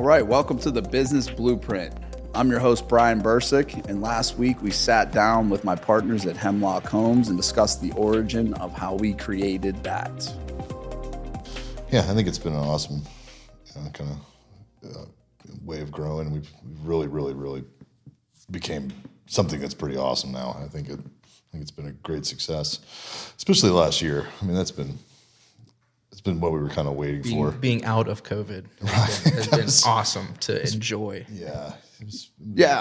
right, welcome to the Business Blueprint. I'm your host, Brian Bursick, and last week we sat down with my partners at Hemlock Homes and discussed the origin of how we created that. Yeah, I think it's been an awesome kind of way of growing. We've really became something that's pretty awesome now. I think it's been a great success, especially last year. I mean, it's been what we were kind of waiting for. Being out of COVID has been awesome to enjoy. Yeah.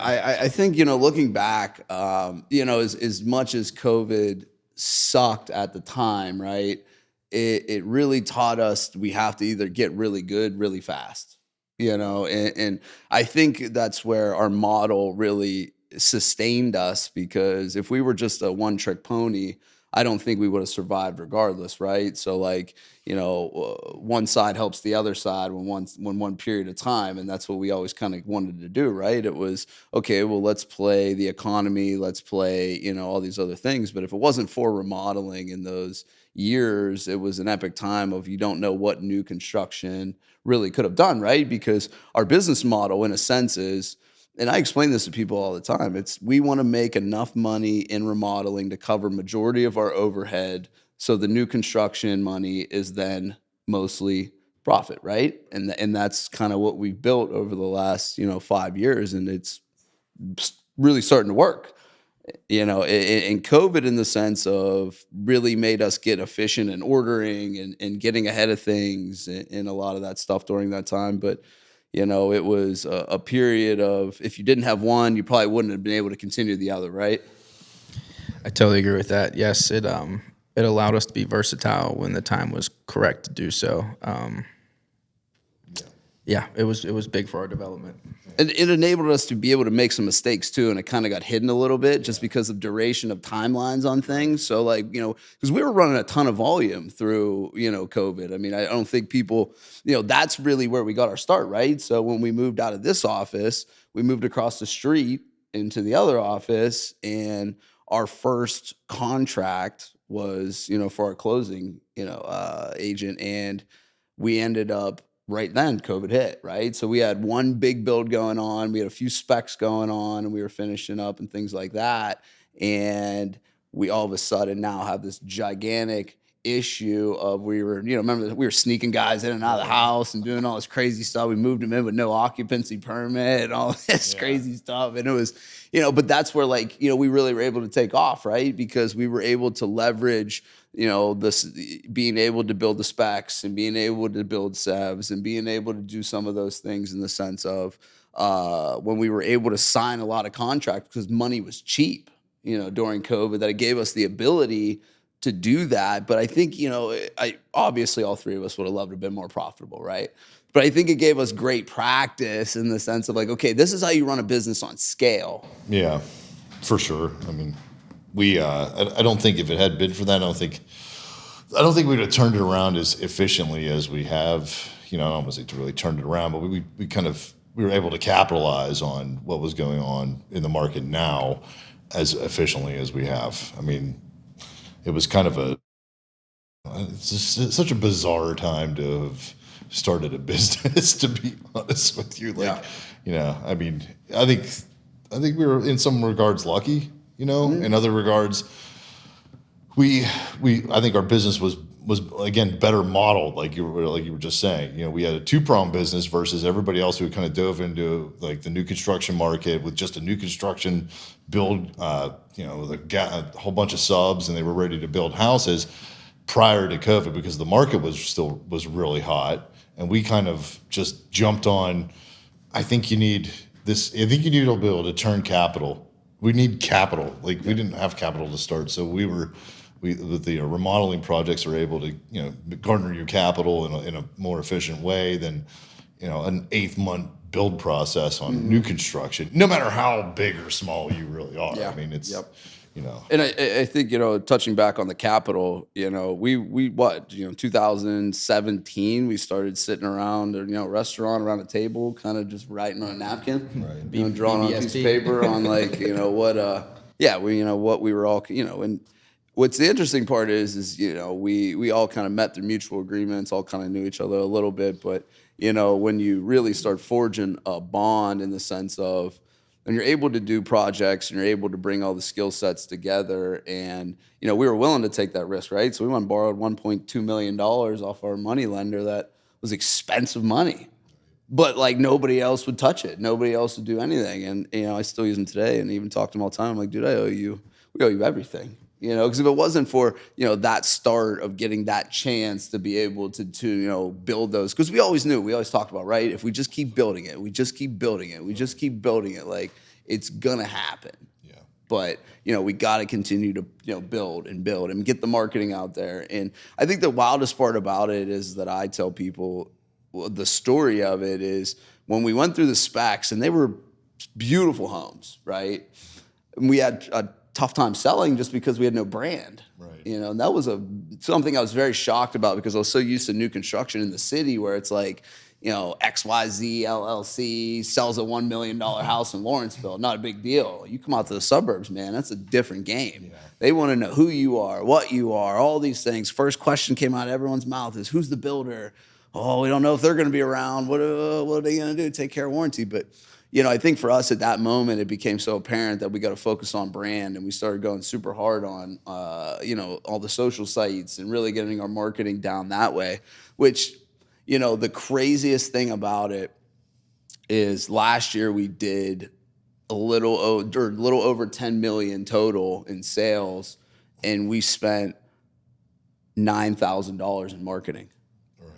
I think, looking back, as much as COVID sucked at the time, right? It really taught us we have to either get really good really fast, and I think that's where our model really sustained us, because if we were just a one-trick pony, I don't think we would have survived regardless, right? So one side helps the other side when one period of time, and that's what we always kind of wanted to do, right? It was, okay, well, let's play the economy, let's play, all these other things. But if it wasn't for remodeling in those years, it was an epic time of you don't know what new construction really could have done, right? Because our business model, in a sense, is, and I explain this to people all the time, it's we want to make enough money in remodeling to cover majority of our overhead, so the new construction money is then mostly profit, right? And that's kind of what we've built over the last 5 years, and it's really starting to work. And COVID, in the sense of, really made us get efficient in ordering and getting ahead of things and a lot of that stuff during that time. But it was a period of, if you didn't have one, you probably wouldn't have been able to continue the other, right? I totally agree with that. Yes, it allowed us to be versatile when the time was correct to do so. It was big for our development. And it enabled us to be able to make some mistakes too, and it kind of got hidden a little bit just because of duration of timelines on things. So because we were running a ton of volume through COVID. I mean, I don't think people, that's really where we got our start, right? So when we moved out of this office, we moved across the street into the other office, and our first contract was for our closing agent, and we ended up, right then COVID hit, right? So we had one big build going on, we had a few specs going on, and we were finishing up and things like that. And we all of a sudden now have this gigantic issue of, we were, remember that we were sneaking guys in and out of the house and doing all this crazy stuff. We moved them in with no occupancy permit and all this crazy stuff. And it was, but that's where we really were able to take off, right? Because we were able to leverage this, being able to build the specs and being able to build SEVs and being able to do some of those things, in the sense of when we were able to sign a lot of contracts because money was cheap, during COVID, that it gave us the ability to do that. But I think, obviously all three of us would have loved to have been more profitable, right? But I think it gave us great practice in the sense of okay, this is how you run a business on scale. Yeah, for sure. I mean, I don't think if it had been for that, I don't think we would have turned it around as efficiently as we have. I don't want to say to really turned it around, but we were able to capitalize on what was going on in the market now as efficiently as we have. I mean, it was kind of it's just such a bizarre time to have started a business, to be honest with you. I mean, I think we were in some regards lucky. In other regards, I think our business was again better modeled, like you were just saying. We had a two-pronged business versus everybody else who kind of dove into the new construction market with just a new construction build, a whole bunch of subs, and they were ready to build houses prior to COVID because the market was really hot, and we kind of just jumped on. I think you need this. I think you need to be able to turn capital. We need capital. We didn't have capital to start, so we with the remodeling projects are able to garner your capital in a more efficient way than an 8-month build process on new construction. No matter how big or small you really are. Yeah. I mean, it's And I think touching back on the capital, we 2017 we started sitting around a restaurant around a table, kind of just writing on a napkin, right? Drawing on a piece of paper on what we were all and what's the interesting part is we all kind of met through mutual agreements, all kind of knew each other a little bit, but when you really start forging a bond in the sense of, and you're able to do projects and you're able to bring all the skill sets together, and we were willing to take that risk, right? So we went and borrowed $1.2 million off our money lender. That was expensive money, but like nobody else would touch it. Nobody else would do anything. And, I still use them today and even talk to them all the time. I'm like, dude, we owe you everything, because if it wasn't for, that start of getting that chance to be able to build those, because we always talked about, right? If we just keep building it, we just keep building it, like it's going to happen. Yeah. But, we got to continue to, build and get the marketing out there. And I think the wildest part about it is that I tell people, the story of it is when we went through the specs, and they were beautiful homes, right? And we had a tough time selling just because we had no brand, right? And that was something I was very shocked about, because I was so used to new construction in the city where it's like, XYZ LLC sells a $1 million house in Lawrenceville. Not a big deal. You come out to the suburbs, man, that's a different game. Yeah. They want to know who you are, what you are, all these things. First question came out of everyone's mouth is, who's the builder? Oh, we don't know if they're going to be around. What are they going to do? Take care of warranty. But, I think for us at that moment, it became so apparent that we got to focus on brand, and we started going super hard on, all the social sites and really getting our marketing down that way, which, the craziest thing about it is last year we did a little over 10 million total in sales, and we spent $9,000 in marketing.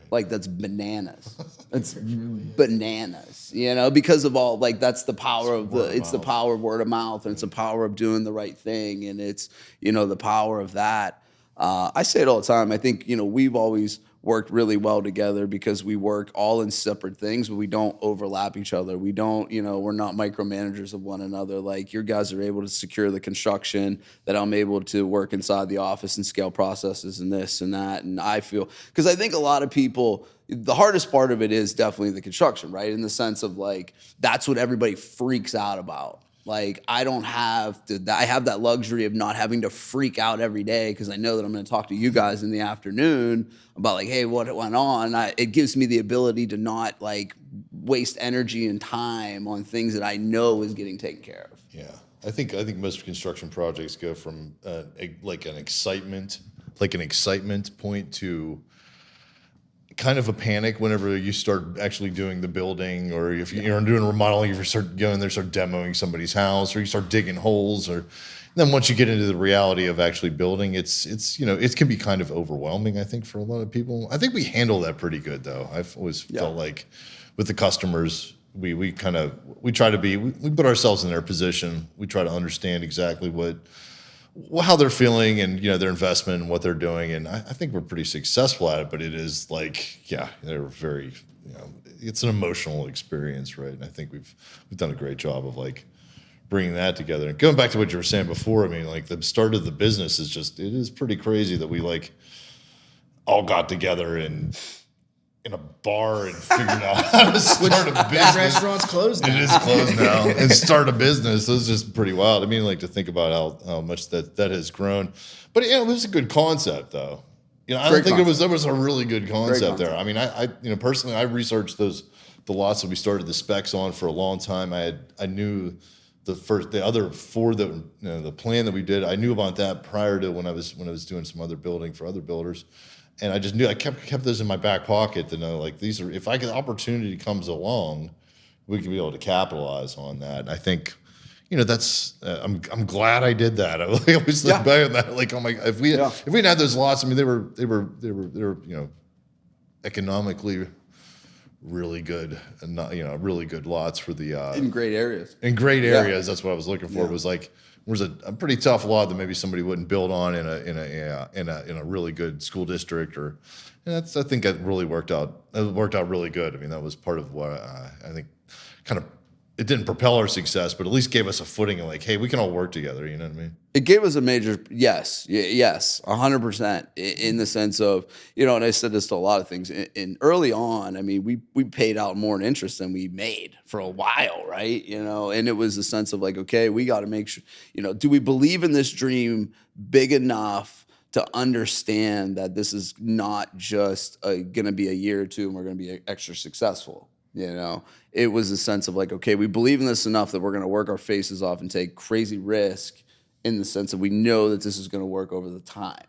Like, that's bananas. That's bananas, because of all, like, that's the power of the power of word of mouth, and it's the power of doing the right thing. And it's, the power of that. I say it all the time. I think, we've always worked really well together because we work all in separate things, but we don't overlap each other. We don't, we're not micromanagers of one another. Like, your guys are able to secure the construction, that I'm able to work inside the office and scale processes and this and that. And I feel, because I think a lot of people, the hardest part of it is definitely the construction, right? In the sense of, like, that's what everybody freaks out about. Like, I have that luxury of not having to freak out every day, because I know that I'm going to talk to you guys in the afternoon about, like, hey, what went on? It gives me the ability to not, like, waste energy and time on things that I know is getting taken care of. Yeah, I think most construction projects go from an excitement point to kind of a panic whenever you start actually doing the building, or if you're doing remodeling, if you start going there, start demoing somebody's house, or you start digging holes, or then once you get into the reality of actually building, it's it can be kind of overwhelming, I think, for a lot of people. I think we handle that pretty good, though. I've always felt like with the customers, we try to we put ourselves in their position. We try to understand exactly how they're feeling, and their investment and what they're doing, and I think we're pretty successful at it. But it is like, they're very, it's an emotional experience, right? And I think we've done a great job of, like, bringing that together. And going back to what you were saying before, I mean, like, the start of the business it is pretty crazy that we, like, all got together in a bar and figured out how to start a business. That restaurant's closed now. It is closed now. And start a business. It's just pretty wild. I mean, like, to think about how much that has grown. But it was a good concept, though. I don't think there was a really good concept there. I mean, I personally, I researched the lots that we started the specs on for a long time. I knew the other four that the plan that we did. I knew about that prior to when I was doing some other building for other builders. And I just knew I kept those in my back pocket to know, like, these are, if opportunity comes along, we can be able to capitalize on that. And I think, that's I'm glad I did that. I always look back on that, like, oh my, if we hadn't had those lots, I mean, they were economically really good, and not, really good lots for the in great areas. In great areas, that's what I was looking for. It was like, was a pretty tough lot that maybe somebody wouldn't build on in a really good school district, and I think that really worked out. It worked out really good. I mean, that was part of what I think kind of it didn't propel our success, but at least gave us a footing of like, hey, we can all work together. You know what I mean? It gave us a major yes, 100% in the sense of, and I said this to a lot of things. And early on, I mean, we paid out more in interest than we made for a while, right? And it was a sense of like, okay, we got to make sure, do we believe in this dream big enough to understand that this is not just going to be a year or two and we're going to be extra successful? It was a sense of like, okay, we believe in this enough that we're going to work our faces off and take crazy risk in the sense that we know that this is going to work over the time.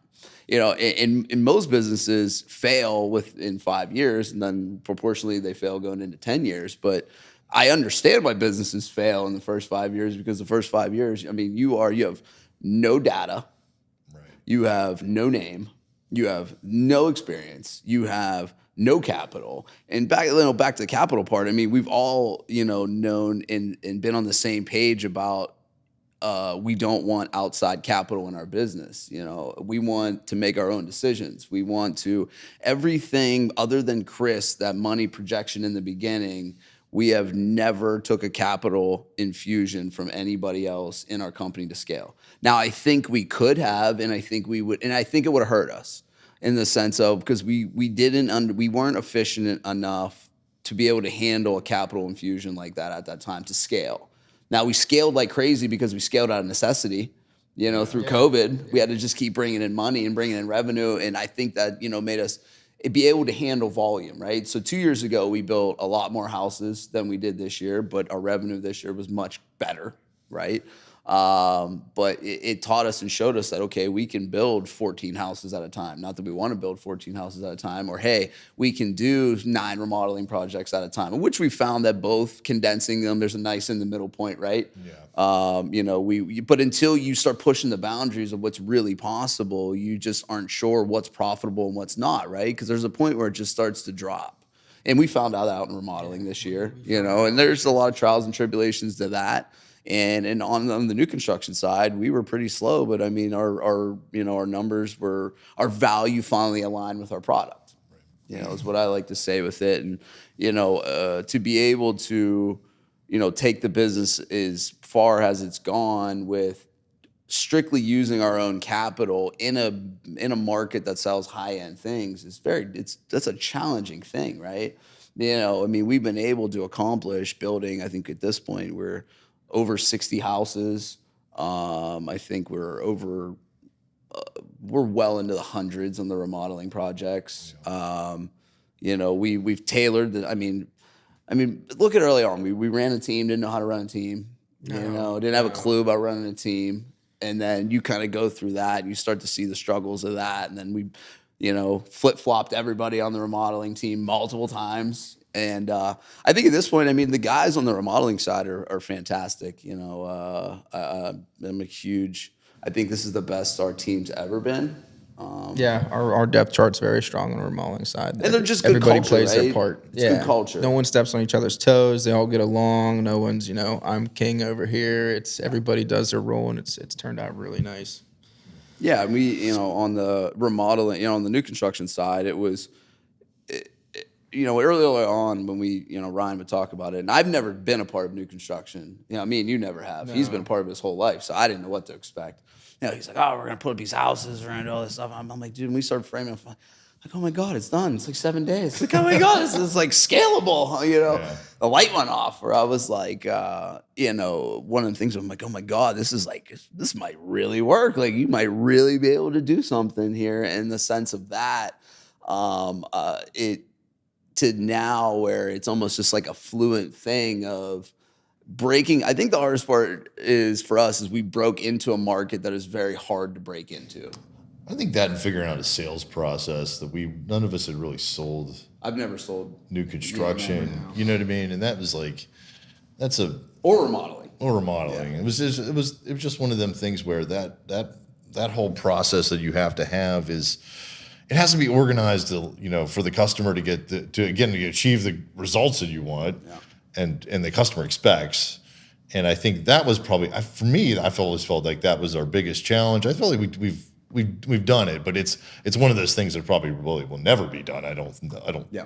In most businesses fail within 5 years, and then proportionally they fail going into 10 years. But I understand why businesses fail in the first 5 years, because the first 5 years, I mean, you have no data, Right. You have no name, you have no experience, you have no capital. And back to the capital part, I mean, we've all, known and been on the same page about we don't want outside capital in our business. We want to make our own decisions. We want to, everything other than Chris, that money projection in the beginning, we have never took a capital infusion from anybody else in our company to scale. Now, I think we could have, and I think we would, and I think it would have hurt us in the sense of, because we weren't efficient enough to be able to handle a capital infusion like that at that time to scale. Now, we scaled like crazy because we scaled out of necessity, through COVID. We had to just keep bringing in money and bringing in revenue. And I think that, made us be able to handle volume, right? So 2 years ago, we built a lot more houses than we did this year, but our revenue this year was much better, right? But it taught us and showed us that, okay, we can build 14 houses at a time. Not that we want to build 14 houses at a time, or hey, we can do 9 remodeling projects at a time, which we found that both condensing them, there's a nice in the middle point, right? Yeah. But until you start pushing the boundaries of what's really possible, you just aren't sure what's profitable and what's not, right? Because there's a point where it just starts to drop. And we found out in remodeling this year, and there's a lot of trials and tribulations to that. And on the new construction side, we were pretty slow, but I mean, our numbers were, our value finally aligned with our product. Is what I like to say with it. And to be able to take the business as far as it's gone with strictly using our own capital in a market that sells high end things that's a challenging thing, right? I mean, we've been able to accomplish building, I think at this point we're over 60 houses. I think we're well into the hundreds on the remodeling projects. We've tailored I mean, look at early on. We ran a team, didn't know how to run a team. Didn't have a clue about running a team. And then you kind of go through that and you start to see the struggles of that. And then we, flip-flopped everybody on the remodeling team multiple times. And I think at this point, I mean, the guys on the remodeling side are fantastic. I'm a huge, I think this is the best our team's ever been. Our depth chart's very strong on the remodeling side. And they're just good everybody culture, plays right? their part. It's good culture. No one steps on each other's toes. They all get along. No one's, I'm king over here. It's everybody does their role, and it's turned out really nice. Yeah, we, on the remodeling, on the new construction side, it was, early on when we, Ryan would talk about it, and I've never been a part of new construction. Me and you never have. No. He's been a part of his whole life, so I didn't know what to expect. He's like, oh, we're going to put up these houses, we're going to do all this stuff. I'm like, dude, and we started framing it. Like, oh my God, it's done. It's like 7 days. Like, oh my God, this is like scalable, Yeah. The light went off where I was like, one of the things I'm like, oh my God, this might really work. Like, you might really be able to do something here in the sense of that. To now where it's almost just like a fluent thing of breaking. I think the hardest part is for us is we broke into a market that is very hard to break into. I think that and figuring out a sales process that none of us had really sold. I've never sold new construction. Yeah, you know what I mean? And that was like, or remodeling. Yeah. It was just one of them things where that whole process that you have to have it has to be organized to, for the customer to get to achieve the results that you want. Yeah. And the customer expects. And I think that was probably, for me, I've always felt like that was our biggest challenge. I feel like we've done it, but it's one of those things that probably really will never be done. I don't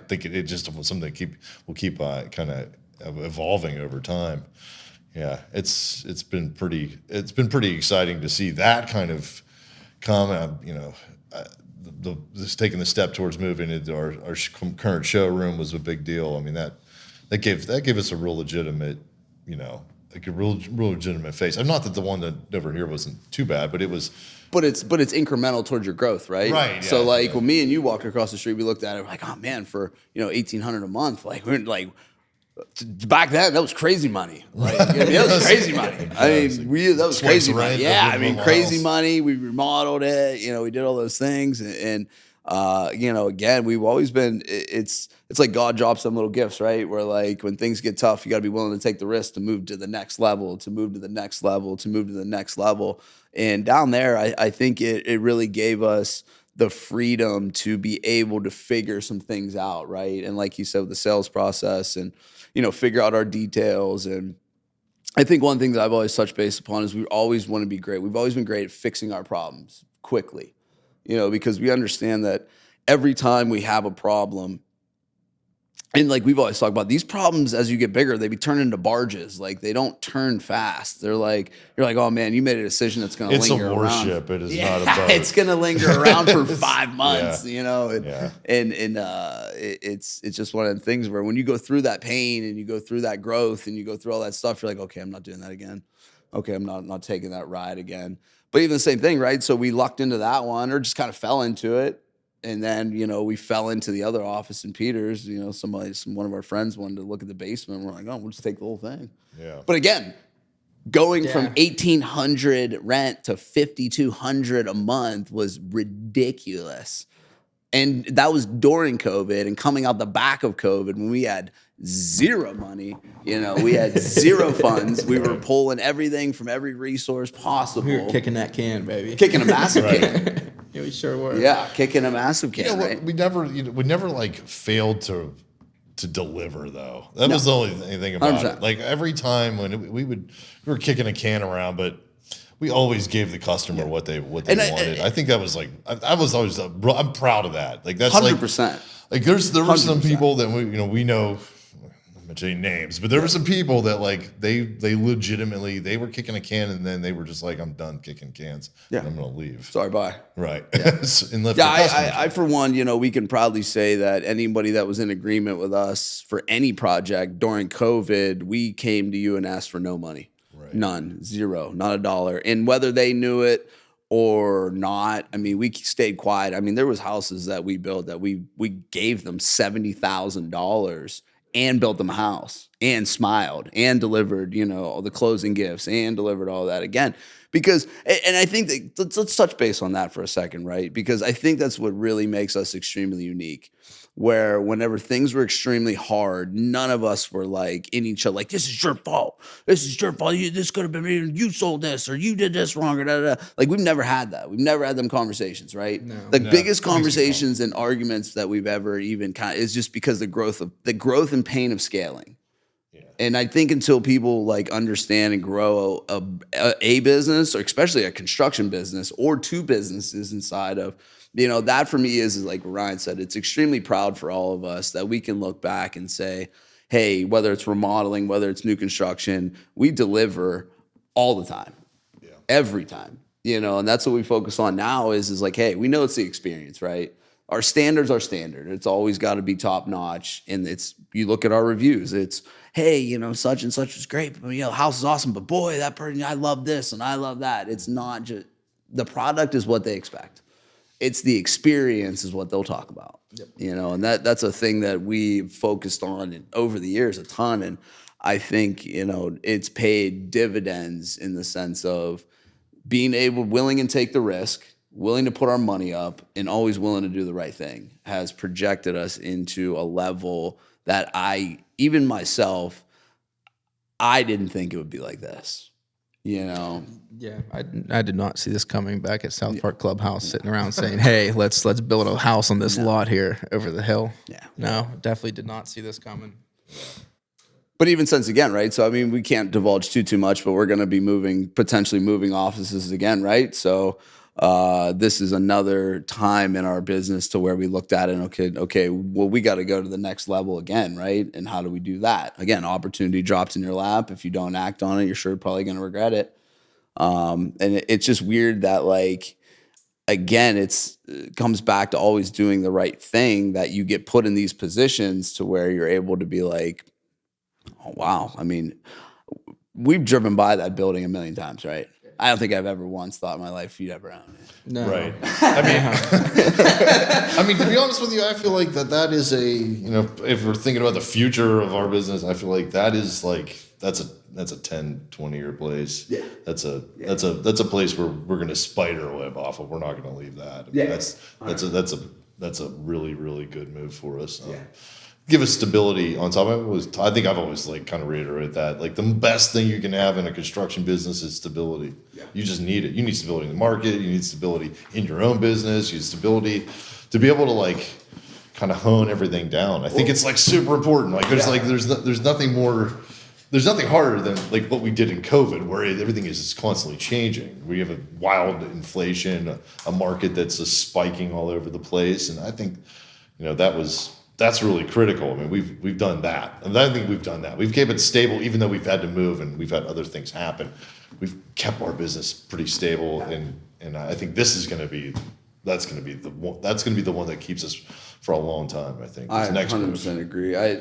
think it just was something that we'll keep kind of evolving over time. Yeah, it's been pretty exciting to see that kind of come. This taking the step towards moving into our current showroom was a big deal. I mean that gave us a real legitimate, like a real legitimate face. I'm not that the one that over here wasn't too bad, but it was. But it's incremental towards your growth, right? Right. Yeah, so like when me and you walked across the street, we looked at it, we're like, oh man, for $1,800 a month, like we're like. Back then, that was crazy money. Right? That was crazy money. That was crazy money. Yeah, crazy money. We remodeled it. We did all those things, and again, we've always been. It's like God drops some little gifts, right? Where like when things get tough, you got to be willing to take the risk to move to the next level, to move to the next level, to move to the next level. And down there, I think it really gave us the freedom to be able to figure some things out, right? And like you said, with the sales process and figure out our details. And I think one thing that I've always touched base upon is we always want to be great. We've always been great at fixing our problems quickly, because we understand that every time we have a problem, and like we've always talked about, these problems as you get bigger, they be turned into barges. Like they don't turn fast. They're like, you're like, oh man, you made a decision that's going to linger around. It's a warship. It is not a boat. It's going to linger around for 5 months, and it's just one of the things where when you go through that pain and you go through that growth and you go through all that stuff, you're like, okay, I'm not doing that again. Okay, I'm not taking that ride again. But even the same thing, right? So we lucked into that one or just kind of fell into it. And then, we fell into the other office in Peters. One of our friends wanted to look at the basement. We're like, oh, we'll just take the whole thing. Yeah. But again, going from $1,800 rent to $5,200 a month was ridiculous. And that was during COVID and coming out the back of COVID when we had zero money. We had zero funds. We were pulling everything from every resource possible. We were kicking that can, baby. Kicking a massive can. Yeah, we sure were. Yeah, kicking a massive can. Right? We never like failed to deliver though. That was the only thing about 100%. it. Like every time when we were kicking a can around, but we always gave the customer what they wanted. I think that was like I was always I'm proud of that. Like that's 100%. Like there were some 100%. people that we know. I'm not mentioning names, but there were some people that like they legitimately they were kicking a can and then they were just like, I'm done kicking cans. Yeah. And I'm gonna leave. Sorry, bye. Right. Yeah. And left the customer. I for one, we can proudly say that anybody that was in agreement with us for any project during COVID, we came to you and asked for no money. Right. None, zero, not a dollar. And whether they knew it or not, we stayed quiet. There was houses that we built that we gave them $70,000 and built them a house and smiled and delivered, all the closing gifts and delivered all that again. Because, and I think that let's touch base on that for a second, right? Because I think that's what really makes us extremely unique. Where whenever things were extremely hard, none of us were like in each other, like, this is your fault. This is your fault. This could have been me. You sold this or you did this wrong or da, da, da. Like we've never had that. We've never had them conversations, right? No. Biggest conversations and arguments that we've ever even is just because the growth and pain of scaling. Yeah. And I think until people like understand and grow a business, or especially a construction business or two businesses inside of, that for me is like Ryan said, it's extremely proud for all of us that we can look back and say, hey, whether it's remodeling, whether it's new construction, we deliver all the time, every time, and that's what we focus on now is like, hey, we know it's the experience, right? Our standards are standard. It's always got to be top notch. And you look at our reviews, it's, hey, such and such is great. But, the house is awesome. But boy, that person, I love this and I love that. It's not just, the product is what they expect. It's the experience is what they'll talk about, and that's a thing that we focused on over the years a ton. And I think, it's paid dividends in the sense of being willing and take the risk, willing to put our money up and always willing to do the right thing has projected us into a level that even myself, I didn't think it would be like this. Yeah, I did not see this coming back at South Park Clubhouse, sitting around saying, "Hey, let's build a house on this lot here over the hill." Yeah, no, definitely did not see this coming. But even since again, right? So we can't divulge too much, but we're going to be potentially moving offices again, right? So this is another time in our business to where we looked at it and okay, well, we got to go to the next level again, right? And how do we do that? Again, opportunity drops in your lap. If you don't act on it, you're sure probably going to regret it. And it's just weird that, like, again, it comes back to always doing the right thing, that you get put in these positions to where you're able to be like, oh, wow. I mean, we've driven by that building a million times, right? I don't think I've ever once thought in my life you'd ever own it. No. Right. I mean, to be honest with you, I feel like that is a, if we're thinking about the future of our business, I feel like that's a 10, 20-year place. Yeah. That's a place where we're going to spider web off of. We're not going to leave that. I mean, that's a really, really good move for us. Give us stability on top of it. I think I've always kind of reiterated that. Like, the best thing you can have in a construction business is stability. Yeah. You just need it. You need stability in the market. You need stability in your own business. You need stability to be able to kind of hone everything down. I think it's super important. There's nothing more. There's nothing harder than what we did in COVID, where everything is just constantly changing. We have a wild inflation, a market that's just spiking all over the place, and I think that's really critical. I mean, we've done that, and I think we've done that. We've kept it stable, even though we've had to move and we've had other things happen. We've kept our business pretty stable, and I think this is going to be the one that keeps us for a long time. I think I 100% agree. I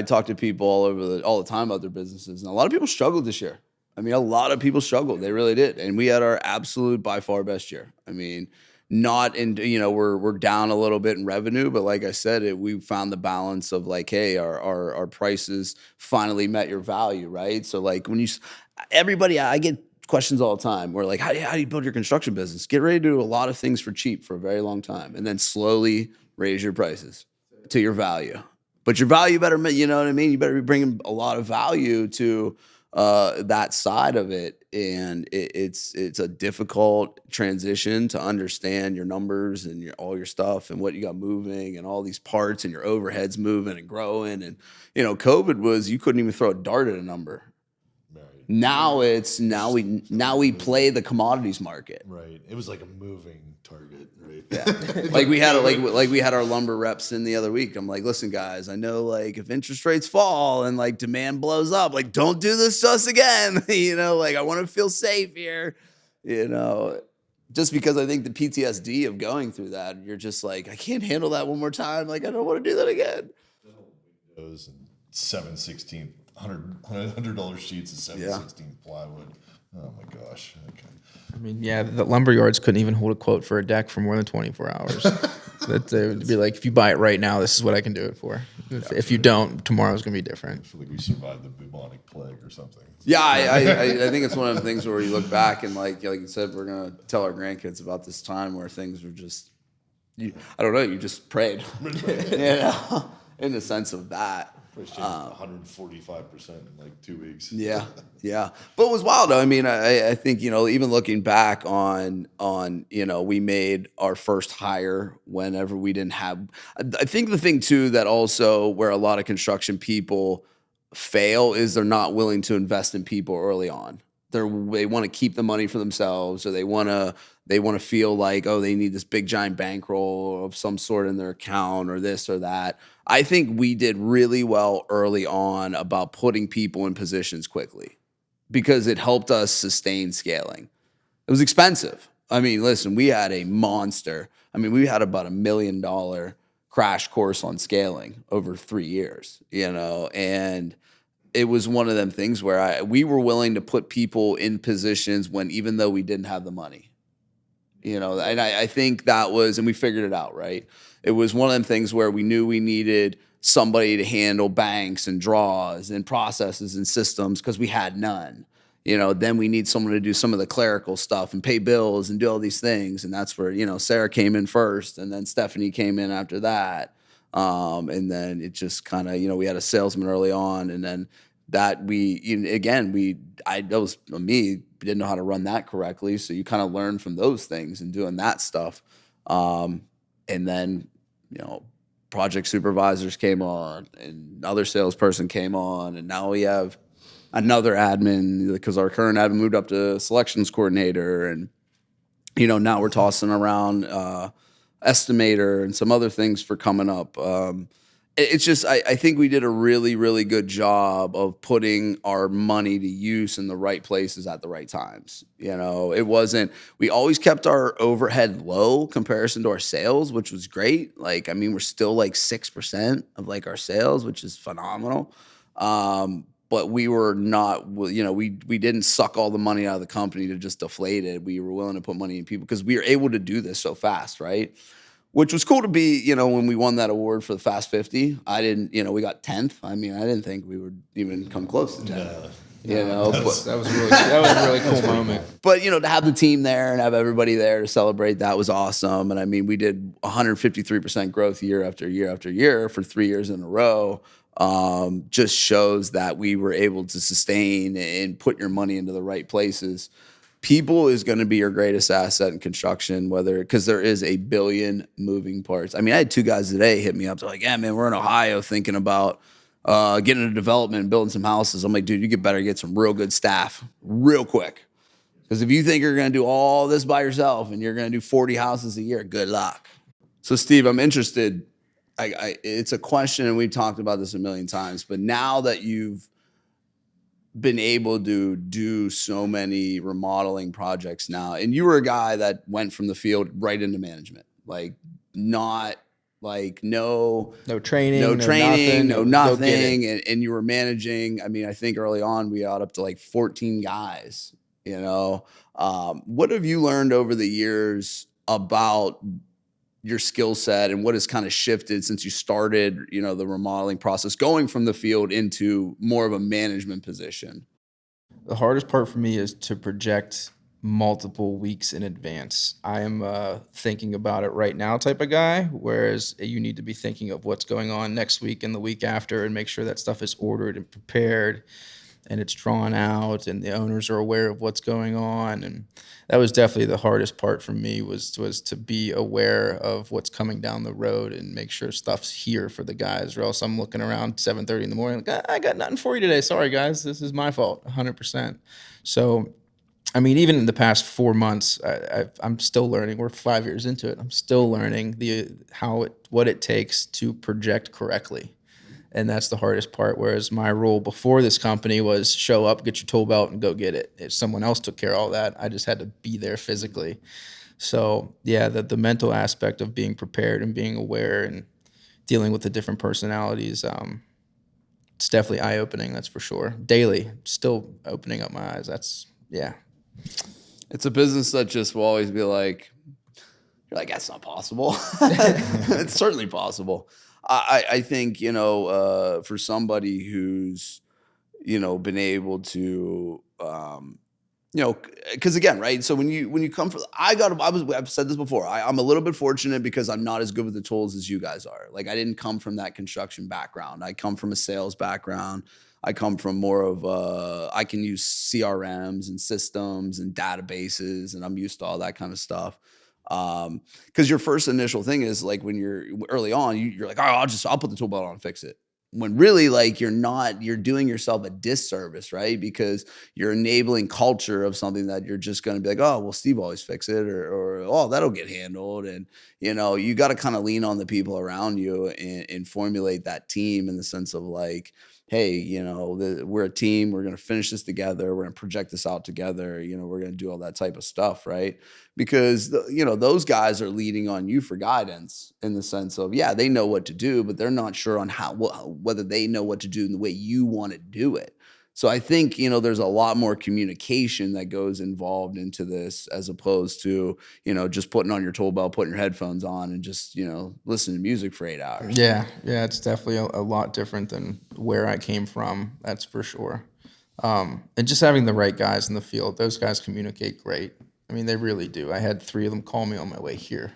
talk to people all the time about their businesses, and a lot of people struggled this year. I mean, a lot of people struggled. They really did. And we had our absolute by far best year. I mean, not in, we're down a little bit in revenue, but like I said, we found the balance of hey, our prices finally met your value, right? So I get questions all the time where how do you build your construction business? Get ready to do a lot of things for cheap for a very long time, and then slowly raise your prices to your value. But your value better, you know what I mean? You better be bringing a lot of value to that side of it. And it's a difficult transition to understand your numbers and all your stuff and what you got moving and all these parts and your overheads moving and growing. And, COVID was, you couldn't even throw a dart at a number. Right. Now we play the commodities market. Right. It was like a moving target, right? Yeah. we had our lumber reps in the other week. I'm like, listen, guys, I know if interest rates fall and demand blows up, don't do this to us again. I want to feel safe here. Just because I think the PTSD of going through that, you're just I can't handle that one more time. I don't want to do that again. Windows and $100 sheets and $716 plywood. Oh my gosh. Okay. I mean, yeah, the lumber yards couldn't even hold a quote for a deck for more than 24 hours. That they would be if you buy it right now, this is what I can do it for. If you don't, tomorrow's going to be different. I feel like we survived the bubonic plague or something. Yeah, I think it's one of the things where you look back and like you said, we're going to tell our grandkids about this time where things were just, you just prayed, in the sense of that. 145% in 2 weeks. Yeah. But it was wild though. I mean, I think, even looking back on, we made our first hire whenever we didn't have, I think the thing too, that also where a lot of construction people fail is they're not willing to invest in people early on. They want to keep the money for themselves, or they want to feel they need this big giant bankroll of some sort in their account or this or that. I think we did really well early on about putting people in positions quickly because it helped us sustain scaling. It was expensive. I mean, listen, we had a monster. I mean, we had about $1 million crash course on scaling over 3 years, and it was one of them things where we were willing to put people in positions even though we didn't have the money, and I think that was, and we figured it out, right? It was one of them things where we knew we needed somebody to handle banks and draws and processes and systems because we had none. Then we need someone to do some of the clerical stuff and pay bills and do all these things. And that's where, Sarah came in first and then Stephanie came in after that. And then it just kind of, we had a salesman early on, and then that that was me, didn't know how to run that correctly. So you kind of learn from those things and doing that stuff. And then, project supervisors came on and another salesperson came on, and now we have another admin because our current admin moved up to selections coordinator, and now we're tossing around estimator and some other things for coming up. It's just I think we did a really, really good job of putting our money to use in the right places at the right times. It wasn't, we always kept our overhead low comparison to our sales, which was great. We're still like 6% of like our sales, which is phenomenal. But we were not, we didn't suck all the money out of the company to just deflate it. We were willing to put money in people because we were able to do this so fast, right? Which was cool to be, when we won that award for the Fast 50. I didn't, we got 10th. I didn't think we would even come close to 10th. That was a really cool moment. But to have the team there and have everybody there to celebrate that was awesome. And we did 153% growth year after year after year for 3 years in a row. Just shows that we were able to sustain and put your money into the right places. People is going to be your greatest asset in construction, because there is a billion moving parts. I had 2 guys today hit me up. They're like, yeah, man, we're in Ohio thinking about getting into development and building some houses. I'm like, dude, you better get some real good staff real quick. Because if you think you're going to do all this by yourself and you're going to do 40 houses a year, good luck. So, Steve, I'm interested. It's a question, and we've talked about this a million times, but now that you've been able to do so many remodeling projects now, and you were a guy that went from the field right into management, no training, no nothing. And you were managing. I think early on we got up to like 14 guys, what have you learned over the years about your skill set, and what has kind of shifted since you started, the remodeling process, going from the field into more of a management position? The hardest part for me is to project multiple weeks in advance. I am thinking about it right now type of guy, whereas you need to be thinking of what's going on next week and the week after, and make sure that stuff is ordered and prepared and it's drawn out and the owners are aware of what's going on. And that was definitely the hardest part for me, was to be aware of what's coming down the road and make sure stuff's here for the guys, or else I'm looking around 7:30 in the morning like, I got nothing for you today. Sorry, guys. This is my fault, 100%. So, even in the past 4 months, I'm still learning. We're 5 years into it. I'm still learning what it takes to project correctly. And that's the hardest part. Whereas my role before this company was show up, get your tool belt, and go get it. If someone else took care of all that, I just had to be there physically. So yeah, the mental aspect of being prepared and being aware and dealing with the different personalities, it's definitely eye-opening, that's for sure. Daily, still opening up my eyes. It's a business that just will always be like, you're like, that's not possible. It's certainly possible. I think, for somebody who's, been able to, because again, right. So when you come from, I've said this before. I'm a little bit fortunate because I'm not as good with the tools as you guys are. I didn't come from that construction background. I come from a sales background. I come from more of I can use CRMs and systems and databases, and I'm used to all that kind of stuff. Because your first initial thing is when you're early on, you're like, oh, I'll put the tool belt on and fix it. When really you're doing yourself a disservice, right? Because you're enabling culture of something that you're just going to be like, oh, well, Steve always fix it, or oh, that'll get handled. And, you got to kind of lean on the people around you and formulate that team in the sense of hey, we're a team. We're going to finish this together. We're going to project this out together. We're going to do all that type of stuff, right? Because, those guys are leaning on you for guidance in the sense of, yeah, they know what to do, but they're not sure on whether they know what to do in the way you want to do it. So I think, there's a lot more communication that goes involved into this as opposed to, just putting on your tool belt, putting your headphones on and just, listening to music for 8 hours. Yeah. It's definitely a lot different than where I came from. That's for sure. And just having the right guys in the field, those guys communicate great. They really do. I had 3 of them call me on my way here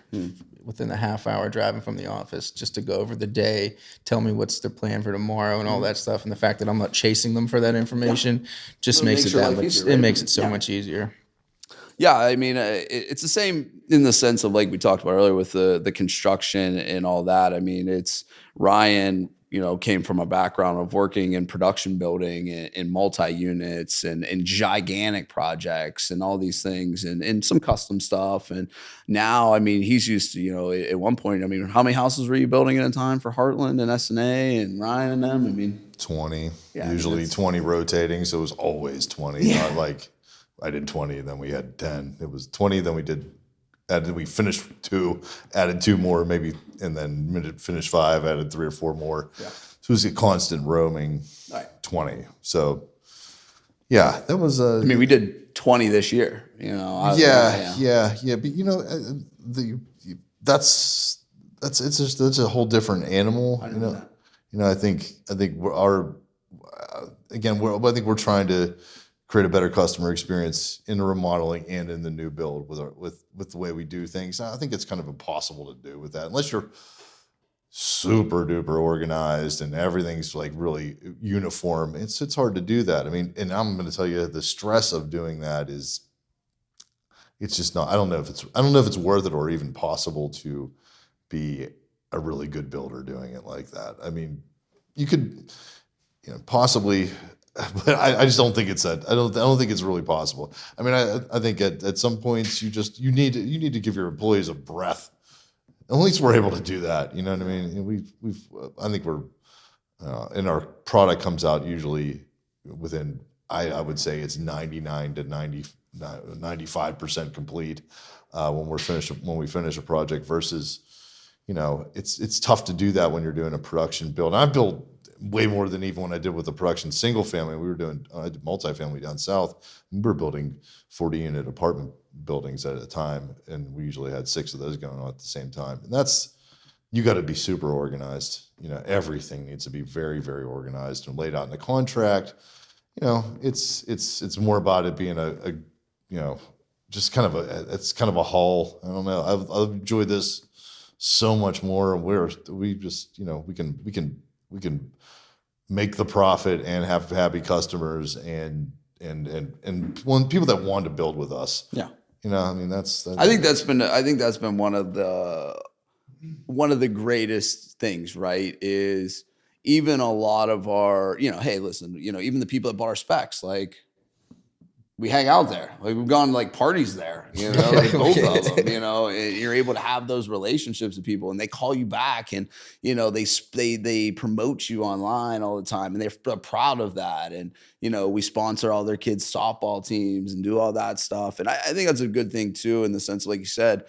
within a half hour driving from the office just to go over the day, tell me what's their plan for tomorrow and all that stuff. And the fact that I'm not chasing them for that information just makes it that much easier, right? It makes it so much easier. Yeah, it's the same in the sense of we talked about earlier with the construction and all that. It's Ryan came from a background of working in production building and multi-units and gigantic projects and all these things and some custom stuff. And now, I mean, he's used to, at one point, I mean, how many houses were you building at a time for Heartland and SNA and Ryan and them? I mean, 20, Yeah, usually 20 rotating. So it was always 20, not like I did 20, then we had 10. It was 20, then we finished 2, added 2 more, maybe, and then finished 5, added 3 or 4 more. Yeah. So it was a constant roaming Right. 20. So yeah, that was I mean, we did 20 this year, yeah. But that's a whole different animal. 100%. I think I think we're trying to create a better customer experience in the remodeling and in the new build with the way we do things. I think it's kind of impossible to do with that unless you're super duper organized and everything's like really uniform. It's hard to do that. I mean, and I'm going to tell you the stress of doing that it's just not. I don't know if it's worth it or even possible to be a really good builder doing it like that. I mean, you could, possibly, but I just don't think it's that. I don't think it's really possible. I mean, I think at some points you need to give your employees a breath. At least we're able to do that. You know what I mean? And I think we're, and our product comes out usually within, I would say it's 99 to 95% complete when we finish a project versus, it's tough to do that when you're doing a production build. And I've built way more than even when I did with the production single family. I did multifamily down south. We were building 40-unit apartment buildings at a time, and we usually had 6 of those going on at the same time. And you got to be super organized. Everything needs to be very, very organized and laid out in the contract. It's more about it being just kind of it's kind of a haul. I don't know. I've enjoyed this so much more, and we can make the profit and have happy customers and when people that want to build with us. Yeah. I mean, that's I think that's been one of the greatest things, right? Is even a lot of our, hey, listen, even the people that bought our specs, like we hang out there. Like we've gone like parties there, like both of them, and you're able to have those relationships with people and they call you back and, they promote you online all the time and they're proud of that. And, we sponsor all their kids' softball teams and do all that stuff. And I think that's a good thing too, in the sense, like you said,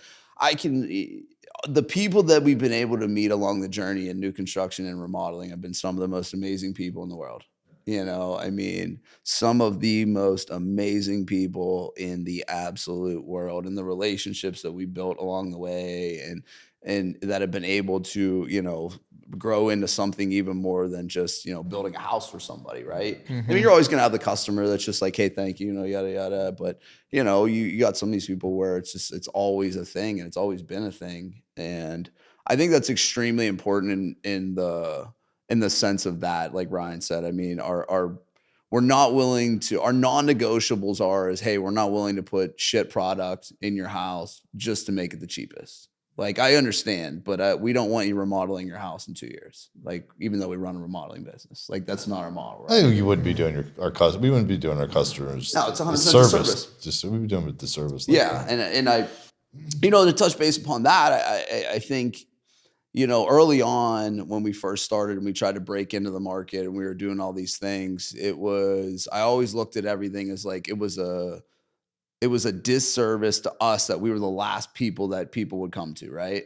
the people that we've been able to meet along the journey in new construction and remodeling have been some of the most amazing people in the world. I mean, some of the most amazing people in the absolute world, and the relationships that we built along the way and that have been able to, grow into something even more than just, building a house for somebody, right? Mm-hmm. I mean, you're always going to have the customer that's just like, hey, thank you, yada, yada. But, you got some of these people where it's always a thing and it's always been a thing. And I think that's extremely important in the sense of that, like Ryan said. I mean, we're not willing to, our non-negotiables is, hey, we're not willing to put shit product in your house just to make it the cheapest. Like, I understand, but we don't want you remodeling your house in 2 years. Like, even though we run a remodeling business, like that's not our model, right? I think you wouldn't be doing we wouldn't be doing our customers. No, it's 100% service. Just We'd be doing it the service. Yeah, and I, to touch base upon that, I think, early on when we first started and we tried to break into the market and we were doing all these things, I always looked at everything as like it was a disservice to us that we were the last people that people would come to, right?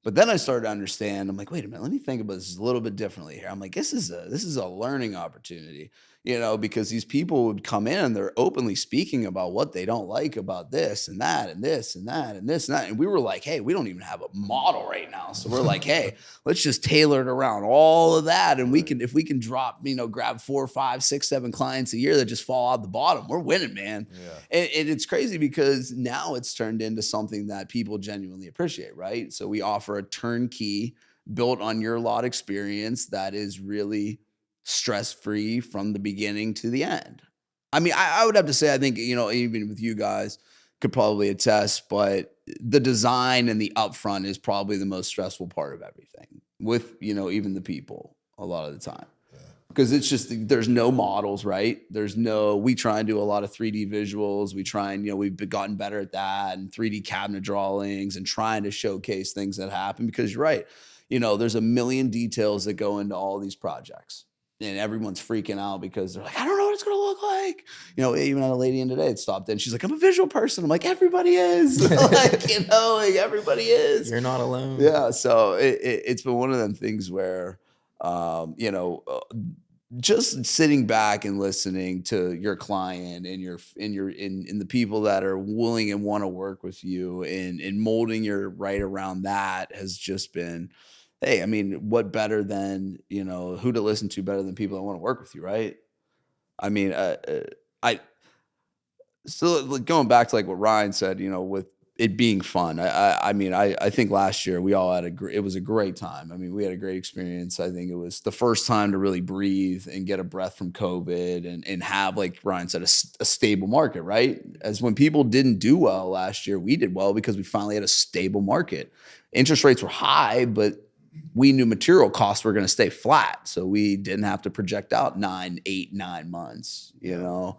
But then I started to understand. I'm like, wait a minute, let me think about this a little bit differently here. I'm like, this is a learning opportunity, because these people would come in and they're openly speaking about what they don't like about this and that and this and that and this and that. And we were like, hey, we don't even have a model right now. So we're like, hey, let's just tailor it around all of that. And if we can drop, grab 4, 5, 6, 7 clients a year that just fall out the bottom, we're winning, man. Yeah. And it's crazy because now it's turned into something that people genuinely appreciate, right? So we offer a turnkey built on your lot experience that is really stress-free from the beginning to the end. I mean, I would have to say, I think, even with you guys could probably attest, but the design and the upfront is probably the most stressful part of everything with, even the people. a lot of the time. Because it's just, there's no models, right? We try and do a lot of 3D visuals. We try and, we've gotten better at that, and 3D cabinet drawings, and trying to showcase things that happen, because you're right. There's a million details that go into all these projects, and everyone's freaking out because they're like, I don't know what it's going to look like. Even a lady in today had stopped in. She's like, I'm a visual person. I'm like, everybody is. Everybody is. You're not alone. Yeah. So it's been one of them things where, just sitting back and listening to your client and in the people that are willing and want to work with you, and molding your right around that has just been, hey, I mean, what better than, who to listen to better than people that want to work with you, right? I mean, I so going back to like what Ryan said, with it being fun. I think last year we all had it was a great time. I mean, we had a great experience. I think it was the first time to really breathe and get a breath from COVID, and have, like Ryan said, a stable market, right? As when people didn't do well last year, we did well because we finally had a stable market. Interest rates were high, but we knew material costs were going to stay flat. So we didn't have to project out 9, 8, 9 months, You're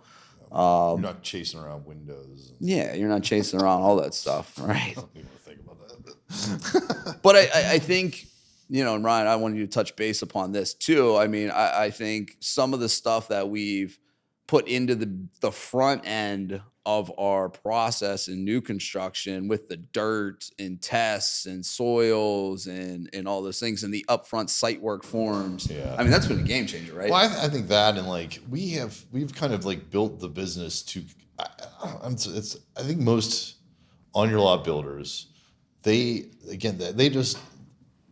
not chasing around windows. Yeah, you're not chasing around all that stuff, right? I don't even think about that. But I think, and Ryan, I wanted you to touch base upon this too. I mean, I think some of the stuff that we've put into the front end of our process in new construction, with the dirt and tests and soils and all those things, and the upfront site work forms. Yeah. I mean, that's been a game changer, right? Well, I think that, and like we've kind of like built the business to. I think most on your lot builders, I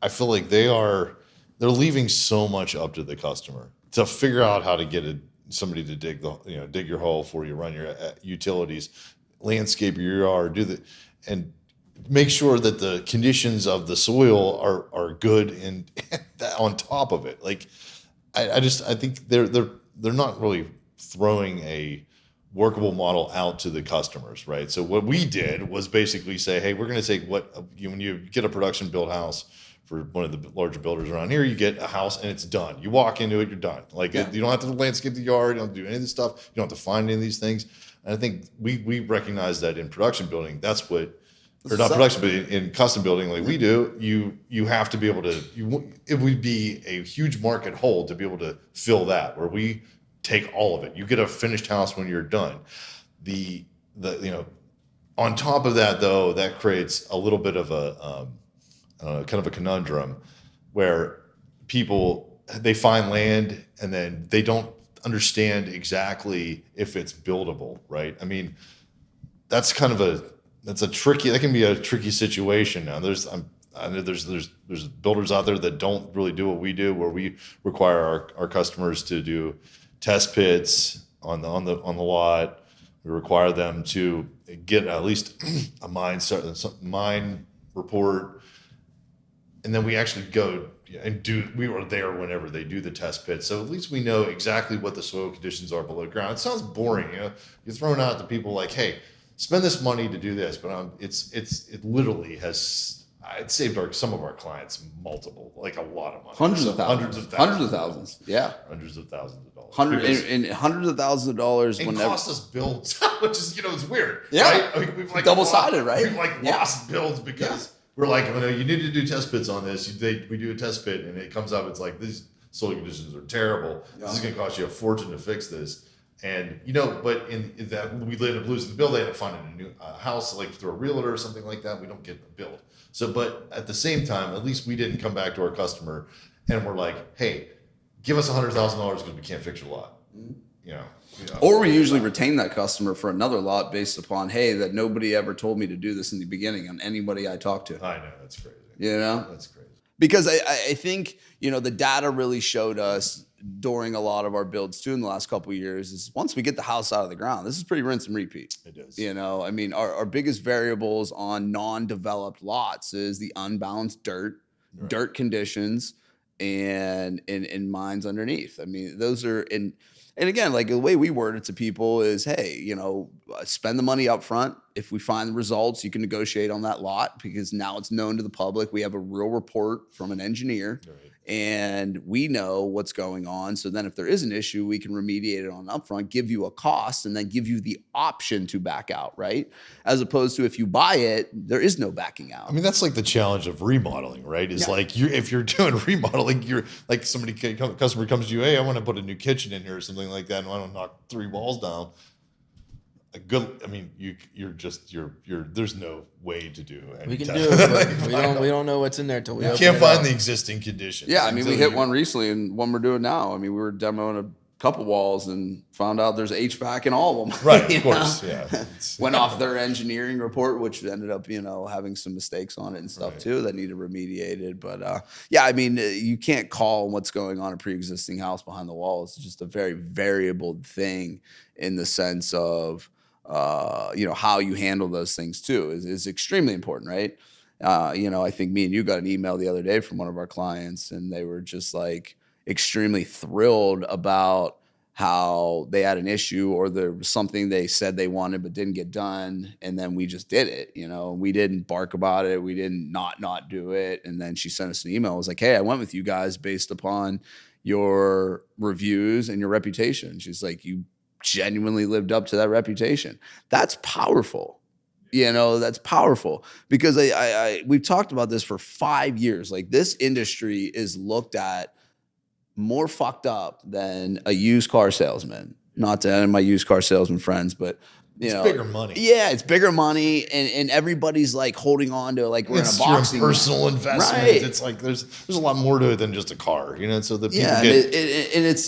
feel like they're leaving so much up to the customer to figure out how to get somebody to dig your hole for you, run your utilities, landscape your yard, and make sure that the conditions of the soil are good, and that on top of it. Like I think they're not really throwing a workable model out to the customers, right? So what we did was basically say, hey, we're going to take when you get a production built house for one of the larger builders around here, you get a house and it's done. You walk into it, you're done. Like you don't have to landscape the yard, you don't have to do any of this stuff. You don't have to find any of these things. And I think we recognize that in production building, that's what, or not production, but in custom building like we do, you have to be able to, it would be a huge market hole to be able to fill that, where we take all of it. You get a finished house when you're done. On top of that though, that creates a little bit of a, kind of a conundrum where they find land and then they don't understand exactly if it's buildable, right? I mean, that can be a tricky situation. Now there's builders out there that don't really do what we do, where we require our customers to do test pits on the lot. We require them to get at least a mine report. And then we actually go and we were there whenever they do the test pit. So at least we know exactly what the soil conditions are below ground. It sounds boring. You're throwing out to people like, hey, spend this money to do this. But it literally has, it saved some of our clients like a lot of money. Hundreds of thousands. Yeah. Hundreds of thousands of dollars. Hundreds of thousands of dollars. It cost us builds, which is, it's weird. Yeah. Right? I mean, we've double-sided, right? We've lost builds because we're like, you need to do test pits on this. We do a test pit and it comes up, it's like, these soil conditions are terrible. Yeah. This is going to cost you a fortune to fix this. And, but in that we end up losing the bill. They end up finding a new house, like through a realtor or something like that. We don't get the build. So, but at the same time, at least we didn't come back to our customer and we're like, hey, give us $100,000 because we can't fix your lot. Or we usually retain that customer for another lot based upon, hey, that nobody ever told me to do this in the beginning on anybody I talked to. I know, that's crazy. That's crazy. Because I think, the data really showed us during a lot of our builds too in the last couple of years is once we get the house out of the ground, this is pretty rinse and repeat. It is. I mean, our biggest variables on non-developed lots is the unbalanced dirt, right, dirt conditions, and mines underneath. I mean, those are and again, like the way we word it to people is, hey, spend the money up front. If we find the results, you can negotiate on that lot because now it's known to the public. We have a real report from an engineer. Right. and we know what's going on. So then if there is an issue, we can remediate it on upfront, give you a cost, and then give you the option to back out, right? As opposed to if you buy it, there is no backing out. I mean, that's like the challenge of remodeling, right? Is like if you're doing remodeling, you're like customer comes to you, hey, I want to put a new kitchen in here or something like that, and I want to knock 3 walls down. I mean, you're there's no way to do it. We can do it, but we don't know what's in there till we can't find the existing conditions. Yeah, I mean, we hit one recently, and one we're doing now. I mean, we were demoing a couple walls and found out there's HVAC in all of them. Right, of course, yeah. Went off their engineering report, which ended up, having some mistakes on it and stuff too that needed remediated. But yeah, I mean, you can't call what's going on in a pre-existing house behind the walls. It's just a very variable thing in the sense of, how you handle those things too is extremely important, right? I think me and you got an email the other day from one of our clients, and they were just like extremely thrilled about how they had an issue or there was something they said they wanted but didn't get done, and then we just did it. We didn't bark about it, we didn't not do it, and then she sent us an email. It was like, hey, I went with you guys based upon your reviews and your reputation. She's like, you genuinely lived up to that reputation. That's powerful. That's powerful because we've talked about this for 5 years. Like, this industry is looked at more fucked up than a used car salesman. Not to any of my used car salesman friends, but it's bigger money. Yeah, it's bigger money, and everybody's like holding on to like we're in a boxing your personal investment. Right. It's like there's a lot more to it than just a car, So the people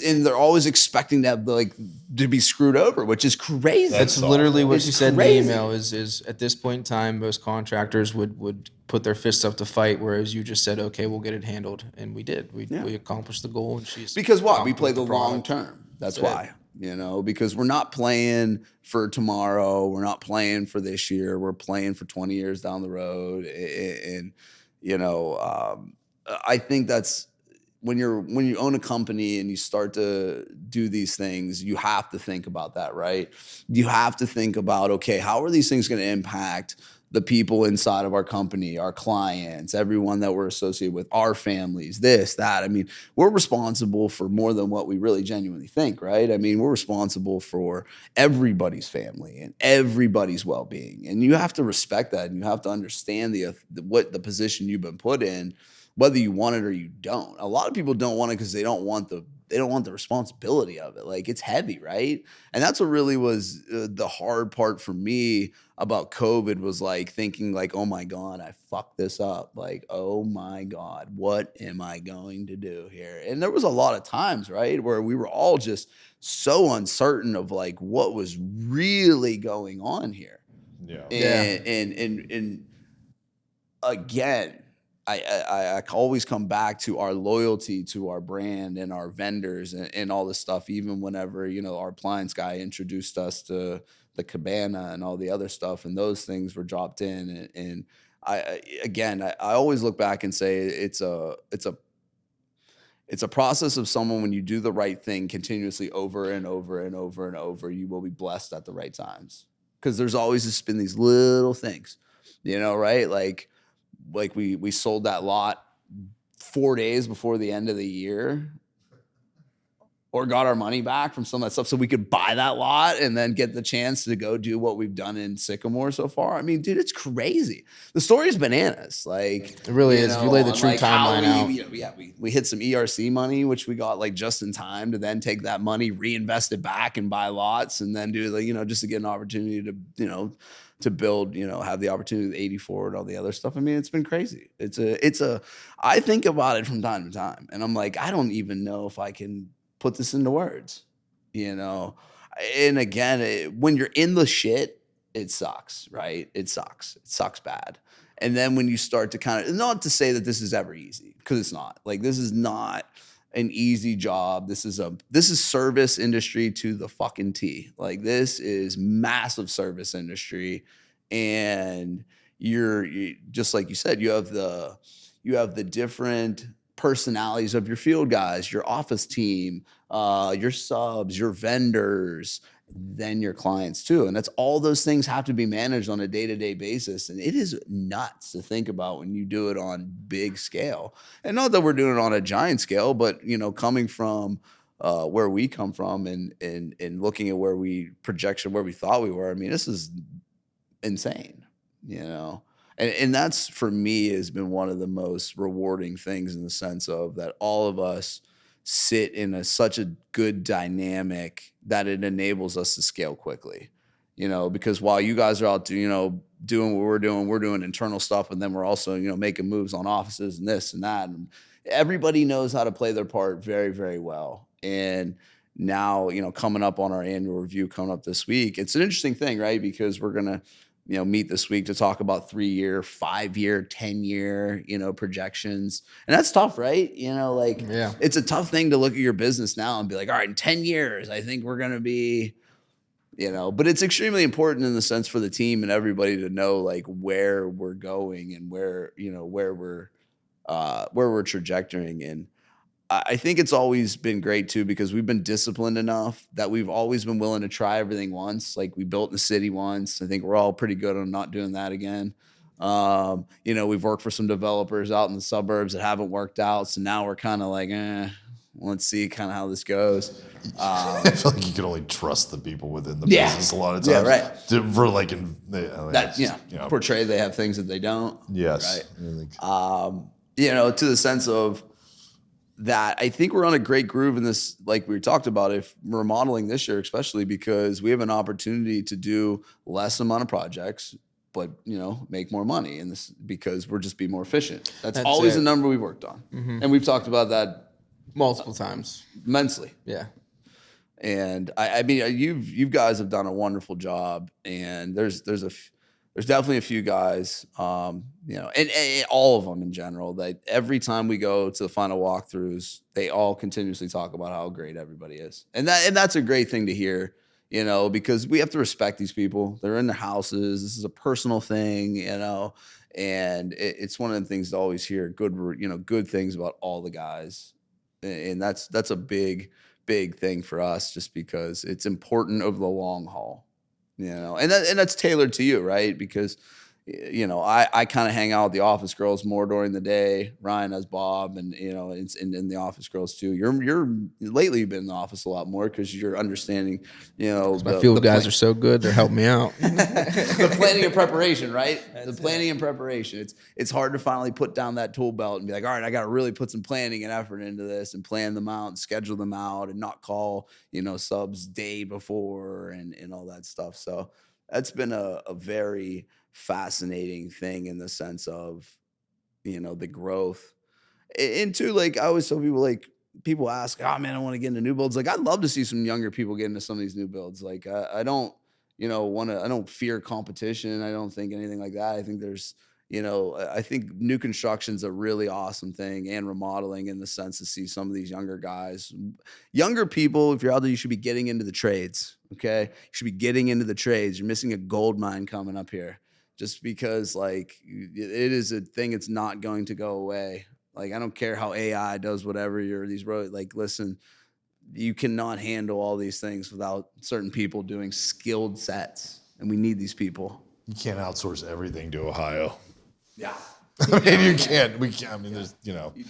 and they're always expecting to be screwed over, which is crazy. That's literally what you said in the email. Is at this point in time, most contractors would put their fists up to fight, whereas you just said, okay, we'll get it handled, and we did. We accomplished the goal, and she's because what we play the long term. That's why. Because we're not playing for tomorrow. We're not playing for this year. We're playing for 20 years down the road. And I think that's when you own a company and you start to do these things, you have to think about that, right? You have to think about, okay, how are these things going to impact the people inside of our company, our clients, everyone that we're associated with, our families, this, that. I mean, we're responsible for more than what we really genuinely think, right? I mean, we're responsible for everybody's family and everybody's well-being. And you have to respect that, and you have to understand the position you've been put in, whether you want it or you don't. A lot of people don't want it because they don't want the responsibility of it. Like, it's heavy, right? And that's what really was the hard part for me about COVID, was like thinking like, oh my God, I fucked this up. Like, oh my God, what am I going to do here? And there was a lot of times, right, where we were all just so uncertain of like what was really going on here. Yeah. And again, I always come back to our loyalty to our brand and our vendors and all this stuff, even whenever, our appliance guy introduced us to the cabana and all the other stuff, and those things were dropped in. And I always look back and say it's a process of someone, when you do the right thing continuously over and over and over and over, you will be blessed at the right times. Because there's always just been these little things, right? Like we sold that lot 4 days before the end of the year, or got our money back from some of that stuff so we could buy that lot and then get the chance to go do what we've done in Sycamore so far. I mean, dude, it's crazy. The story is bananas. Like, it really is. If you lay the true timeline out. We hit some ERC money, which we got like just in time to then take that money, reinvest it back and buy lots, and then do just to get an opportunity to, to build, have the opportunity with 84 and all the other stuff. I mean, it's been crazy. I think about it from time to time, and I'm like, I don't even know if I can put this into words, and again, when you're in the shit, it sucks, right? It sucks bad. And then when you start to kind of, not to say that this is ever easy, because it's not. Like, this is not an easy job. This is service industry to the fucking T. Like, this is massive service industry, and you just like you said, you have the different personalities of your field guys, your office team, your subs, your vendors, then your clients too. And that's all those things have to be managed on a day-to-day basis. And it is nuts to think about when you do it on big scale. And not that we're doing it on a giant scale, but coming from where we come from and looking at where we thought we were. I mean, this is insane, you know. And that's for me has been one of the most rewarding things in the sense of that all of us sit in such a good dynamic that it enables us to scale quickly. Because while you guys are out doing what we're doing internal stuff, and then we're also, making moves on offices and this and that. And everybody knows how to play their part very, very well. And now, coming up on our annual review coming up this week, it's an interesting thing, right? Because we're going to, meet this week to talk about 3-year, 5-year, 10-year, projections. And that's tough, right? Yeah. It's a tough thing to look at your business now and be like, all right, in 10 years, I think we're going to be, but it's extremely important in the sense for the team and everybody to know like where we're going and where we're trajectorying. And I think it's always been great too, because we've been disciplined enough that we've always been willing to try everything once. Like we built in the city once. I think we're all pretty good on not doing that again. We've worked for some developers out in the suburbs that haven't worked out. So now we're kind of like, let's see kind of how this goes. I feel like you can only trust the people within the business a lot of times. Yeah, right. For like, portray they have things that they don't. Yes. Right. To the sense of that, I think we're on a great groove in this, like we talked about, if we're remodeling this year, especially because we have an opportunity to do less amount of projects, but make more money in this because we're just be more efficient. That's always a number we've worked on. Mm-hmm. And we've talked about that multiple times. Immensely. Yeah. And I mean, you guys have done a wonderful job, and there's definitely a few guys, and all of them in general, that every time we go to the final walkthroughs, they all continuously talk about how great everybody is. And that's a great thing to hear, because we have to respect these people. They're in their houses. This is a personal thing, and it's one of the things to always hear good things about all the guys. And that's a big thing for us, just because it's important over the long haul. And that's tailored to you, right? Because, I kind of hang out with the office girls more during the day. Ryan has Bob, and in the office girls too. You're lately you've been in the office a lot more because you're understanding. My field guys are so good; they're helping me out. The planning and preparation, right? The planning and preparation. It's hard to finally put down that tool belt and be like, all right, I got to really put some planning and effort into this and plan them out and schedule them out and not call subs day before and all that stuff. So that's been a very fascinating thing in the sense of the growth. And too, like I always tell people, like people ask, oh man, I want to get into new builds. Like I'd love to see some younger people get into some of these new builds. Like I don't I don't fear competition. I don't think anything like that. I think there's I think new construction's a really awesome thing, and remodeling, in the sense to see some of these younger people. If you're out there, you should be getting into the trades. Okay. You should be getting into the trades. You're missing a gold mine coming up here, just because like it is a thing. It's not going to go away. Like, I don't care how AI does whatever listen, you cannot handle all these things without certain people doing skilled sets. And we need these people. You can't outsource everything to Ohio. Yeah. I mean, you can't. We can't. I mean, there's,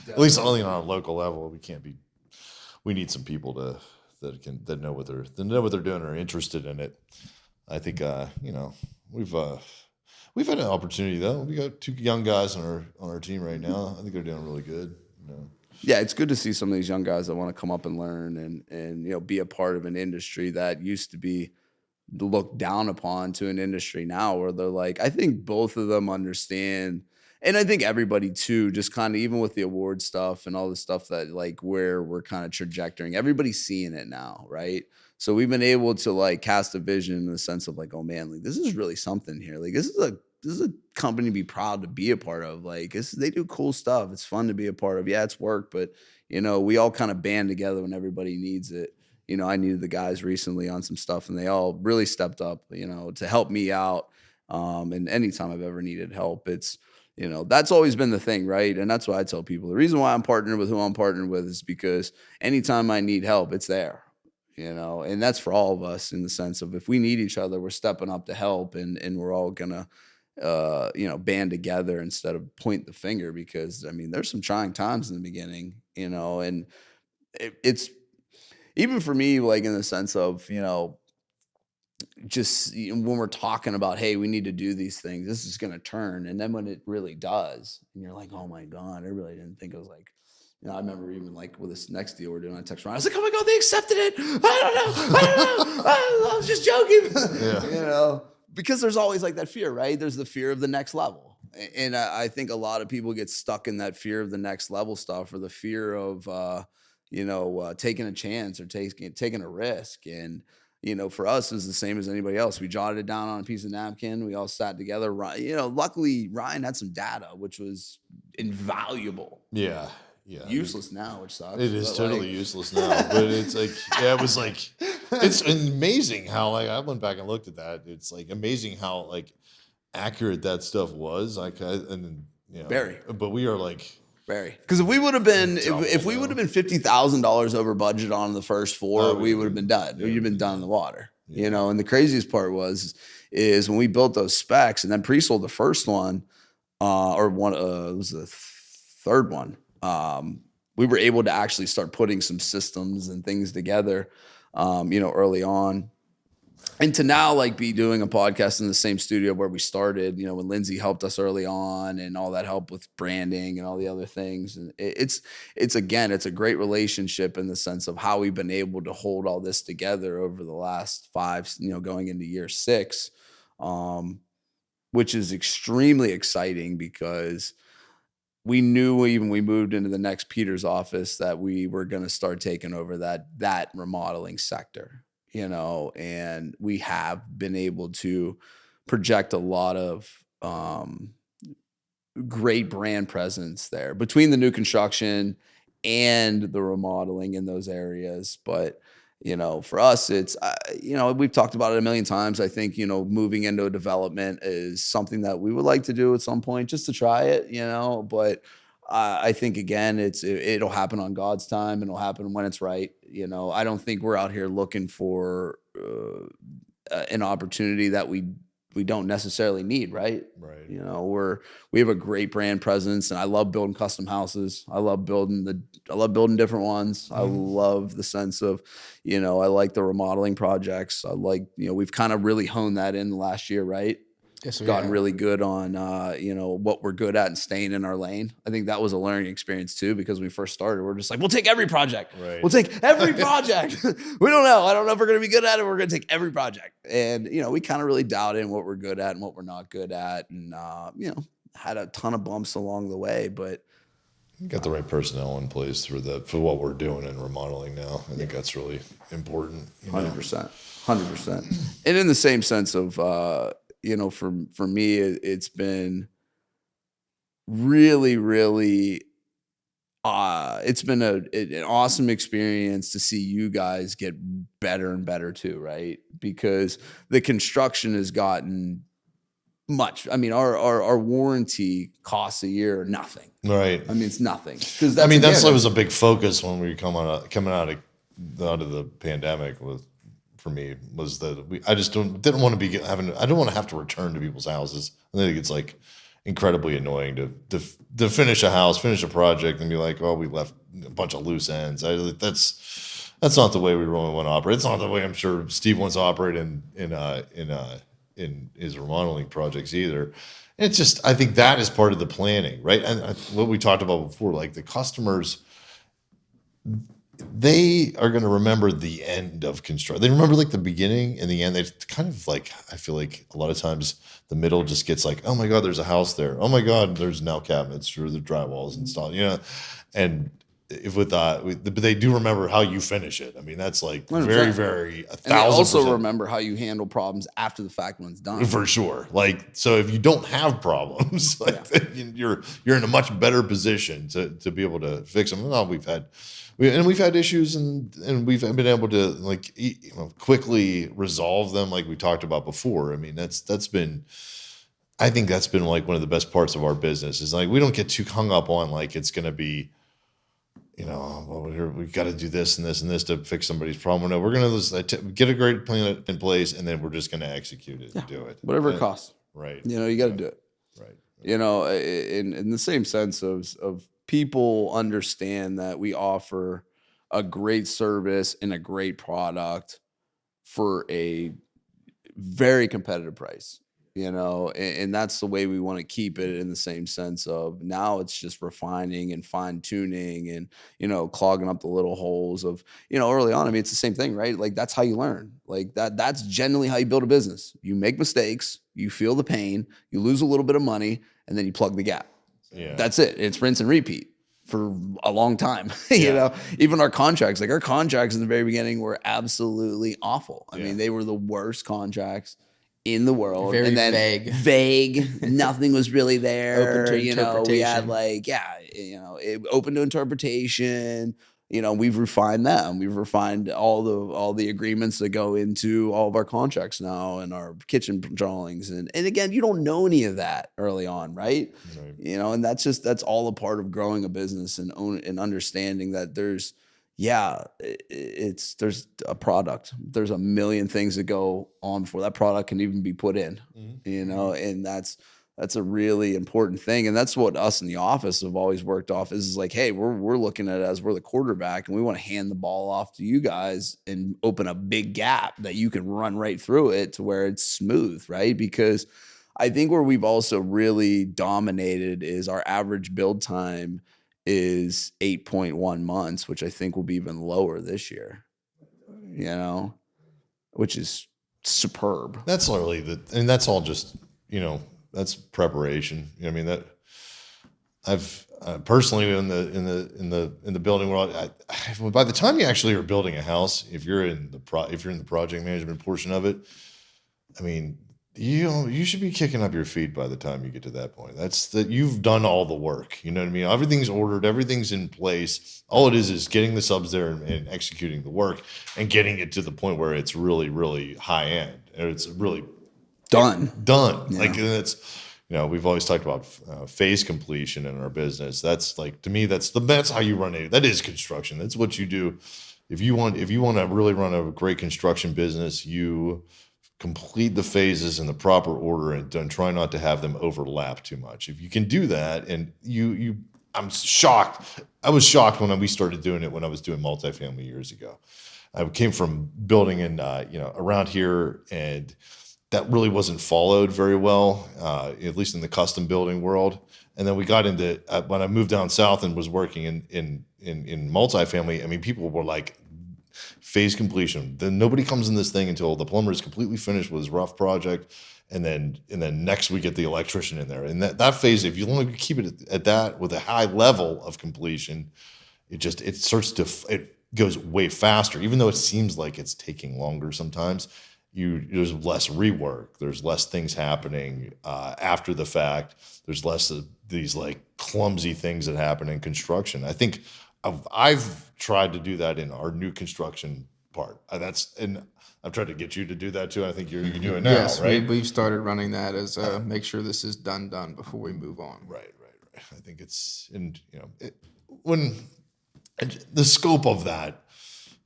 at least only on a local level, we need some people that know what they're doing or are interested in it. I think, we've had an opportunity though. We got 2 young guys on our team right now. I think they're doing really good. Yeah, it's good to see some of these young guys that want to come up and learn and be a part of an industry that used to be looked down upon, to an industry now where they're like, I think both of them understand. And I think everybody too, just kind of, even with the award stuff and all the stuff that like where we're kind of trajectorying, everybody's seeing it now, right? So we've been able to like cast a vision in the sense of like, oh man, like this is really something here. Like this is a company to be proud to be a part of. Like they do cool stuff. It's fun to be a part of. Yeah, it's work, but we all kind of band together when everybody needs it. I needed the guys recently on some stuff, and they all really stepped up, to help me out. And anytime I've ever needed help, it's, that's always been the thing, right? And that's why I tell people the reason why I'm partnered with who I'm partnered with is because anytime I need help, it's there. and that's for all of us in the sense of if we need each other, we're stepping up to help, and we're all gonna, band together instead of point the finger because I mean, there's some trying times in the beginning, and it's even for me, like in the sense of, just when we're talking about, hey, we need to do these things, this is going to turn. And then when it really does, and you're like, oh my God, I really didn't think it was like, I remember even like with this next deal we're doing, I text around, I was like, oh my God, they accepted it. I don't know. I was just joking. Because there's always like that fear, right? There's the fear of the next level. And I think a lot of people get stuck in that fear of the next level stuff, or the fear of, taking a chance or taking a risk. And, for us, it was the same as anybody else. We jotted it down on a piece of napkin. We all sat together. Luckily Ryan had some data, which was invaluable. Yeah. Useless now, which sucks. It is totally useless now. But it's like, it was like, it's amazing how, like, I went back and looked at that. It's like amazing how, like, accurate that stuff was. Like, very. But we are like, very, because if we would have been if we would have been $50,000 over budget on the first four, we would have been done. We'd have been done in the water, And the craziest part is when we built those specs and then pre-sold the first one, or one, it was the third one. We were able to actually start putting some systems and things together, early on. And to now, like, be doing a podcast in the same studio where we started, when Lindsay helped us early on and all that help with branding and all the other things. And it's a great relationship in the sense of how we've been able to hold all this together over the last 5, going into year 6, which is extremely exciting because we knew when we moved into the next Peter's office that we were going to start taking over that remodeling sector. And we have been able to project a lot of great brand presence there between the new construction and the remodeling in those areas. But, for us, it's, we've talked about it a million times. I think, moving into a development is something that we would like to do at some point just to try it, but I think, again, it'll happen on God's time, and it'll happen when it's right. I don't think we're out here looking for an opportunity that we don't necessarily need, right? Right. We have a great brand presence, and I love building custom houses. I love building different ones. I love the sense of, I like the remodeling projects. I like, we've kind of really honed that in the last year, right? Yes, Gotten really good on, what we're good at and staying in our lane. I think that was a learning experience too, because when we first started, we're just like, we'll take every project. Right. We'll take every project. We don't know. I don't know if we're going to be good at it. We're going to take every project. And, we kind of really dialed in what we're good at and what we're not good at. And, had a ton of bumps along the way, but got the right personnel in place for what we're doing in remodeling now. I think that's really important. 100%. 100%. And in the same sense of, for me, it's been really, really, it's been an awesome experience to see you guys get better and better too, right? Because the construction has gotten much. I mean, our warranty costs a year nothing. Right. I mean, it's nothing. That was a big focus when we were coming out of the pandemic for me, was that I just didn't want to I don't want to have to return to people's houses. I think it's like incredibly annoying to finish a project and be like, oh, we left a bunch of loose ends. That's not the way we really want to operate. It's not the way I'm sure Steve wants to operate in his remodeling projects either. It's just, I think that is part of the planning, right? And what we talked about before, like the customers, they are going to remember the end of construction. They remember like the beginning and the end. They kind of like, I feel like a lot of times the middle just gets like, oh my God, there's a house there. Oh my God, there's now cabinets or the drywall's installed, and but they do remember how you finish it. I mean, that's like 100%. Very, very 1,000%. And they also remember how you handle problems after the fact when it's done. For sure. Like, so if you don't have problems, you're in a much better position to be able to fix them. Well, we've had issues and we've been able to quickly resolve them, like we talked about before. I mean, I think that's been like one of the best parts of our business is like we don't get too hung up on like it's going to be well, we got to do this and this and this to fix somebody's problem. No, we're going to get a great plan in place, and then we're just going to execute it and do it. Whatever it costs. Right. You got to do it. Right. In the same sense of people understand that we offer a great service and a great product for a very competitive price, and that's the way we want to keep it, in the same sense of now it's just refining and fine tuning and, clogging up the little holes of, early on. I mean, it's the same thing, right? Like, that's how you learn. Like, that's generally how you build a business. You make mistakes, you feel the pain, you lose a little bit of money, and then you plug the gap. Yeah. That's it. It's rinse and repeat for a long time. Even our contracts in the very beginning were absolutely awful. I mean, they were the worst contracts in the world. Very and then vague. Nothing was really there. Open to interpretation. We had open to interpretation. We've refined them. We've refined all the agreements that go into all of our contracts now and our kitchen drawings. And again, you don't know any of that early on, right? And that's all a part of growing a business and understanding that there's a product. There's a million things that go on before that product can even be put in, and that's a really important thing. And that's what us in the office have always worked off is like, hey, we're looking at it as we're the quarterback, and we want to hand the ball off to you guys and open a big gap that you can run right through it to where it's smooth, right? Because I think where we've also really dominated is our average build time is 8.1 months, which I think will be even lower this year, which is superb. That's literally that's all just, that's preparation. I mean, that I've personally in the building world, by the time you actually are building a house, if you're in the project management portion of it, I mean, you should be kicking up your feet by the time you get to that point. That's that you've done all the work. You know what I mean? Everything's ordered, everything's in place. All it is getting the subs there and executing the work and getting it to the point where it's really, really high end. And it's really done. Yeah. Like, and it's, we've always talked about phase completion in our business. That's like, to me, that's how you run it. That is construction. That's what you do. If you want to really run a great construction business, you complete the phases in the proper order and try not to have them overlap too much. If you can do that, and I'm shocked. I was shocked when we started doing it when I was doing multifamily years ago. I came from building in, around here, and that really wasn't followed very well, at least in the custom building world. And then we got into, when I moved down south and was working in multifamily, I mean, people were like, phase completion. Then nobody comes in this thing until the plumber is completely finished with his rough project, and then next we get the electrician in there. And that phase, if you only keep it at that with a high level of completion, it goes way faster. Even though it seems like it's taking longer sometimes, there's less rework. There's less things happening after the fact. There's less of these like clumsy things that happen in construction. I think I've tried to do that in our new construction part. And I've tried to get you to do that too. I think you're doing now, yes, right? We've started running that as make sure this is done before we move on. Right. I think it's, and when the scope of that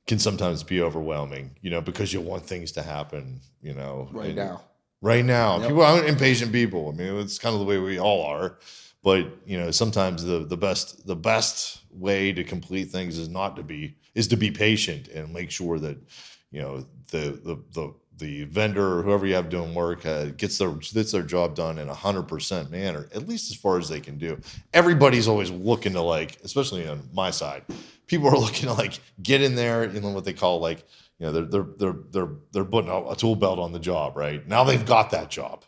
can sometimes be overwhelming, because you want things to happen, right now. Yep. People are impatient people. I mean, it's kind of the way we all are. But sometimes the best way to complete things is to be patient and make sure that the vendor or whoever you have doing work gets their job done in 100% manner, at least as far as they can do. Everybody's always looking to, like, especially on my side, people are looking to like get in there in what they call like they're putting a tool belt on the job, right? Now they've got that job.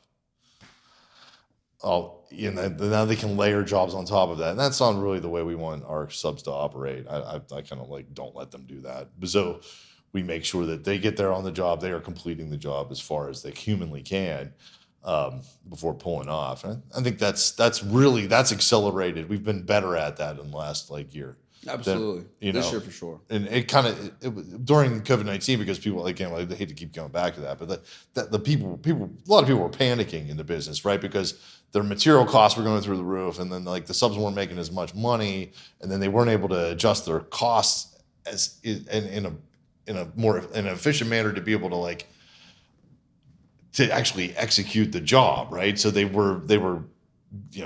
Now they can layer jobs on top of that. And that's not really the way we want our subs to operate. I kind of like don't let them do that. So we make sure that they get there on the job. They are completing the job as far as they humanly can before pulling off. And I think that's accelerated. We've been better at that in the last year. Absolutely. you This know, year for sure. and it kind of during COVID-19, because people, again, like, they hate to keep going back to that, but the people, a lot of people were panicking in the business, right? Because their material costs were going through the roof, and then, like, the subs weren't making as much money, and then they weren't able to adjust their costs as in a more in an efficient manner to be able to, like, to actually execute the job, right? So they were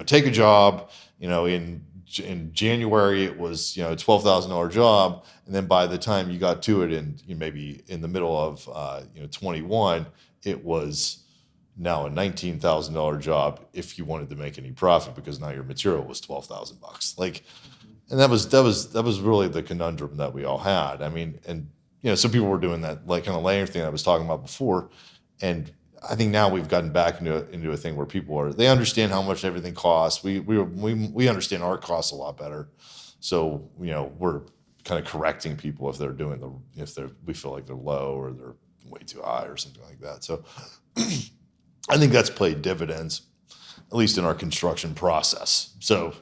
take a job, in January it was a $12,000 job, and then by the time you got to it, and maybe in the middle of 21, it was now a $19,000 job if you wanted to make any profit, because now your material was $12,000. Like, and that was really the conundrum that we all had. I mean, and some people were doing that, like, kind of layer thing I was talking about before, and I think now we've gotten back into a thing where they understand how much everything costs. We understand our costs a lot better, so we're kind of correcting people if we feel like they're low or they're way too high or something like that. So I think that's played dividends, at least in our construction process. So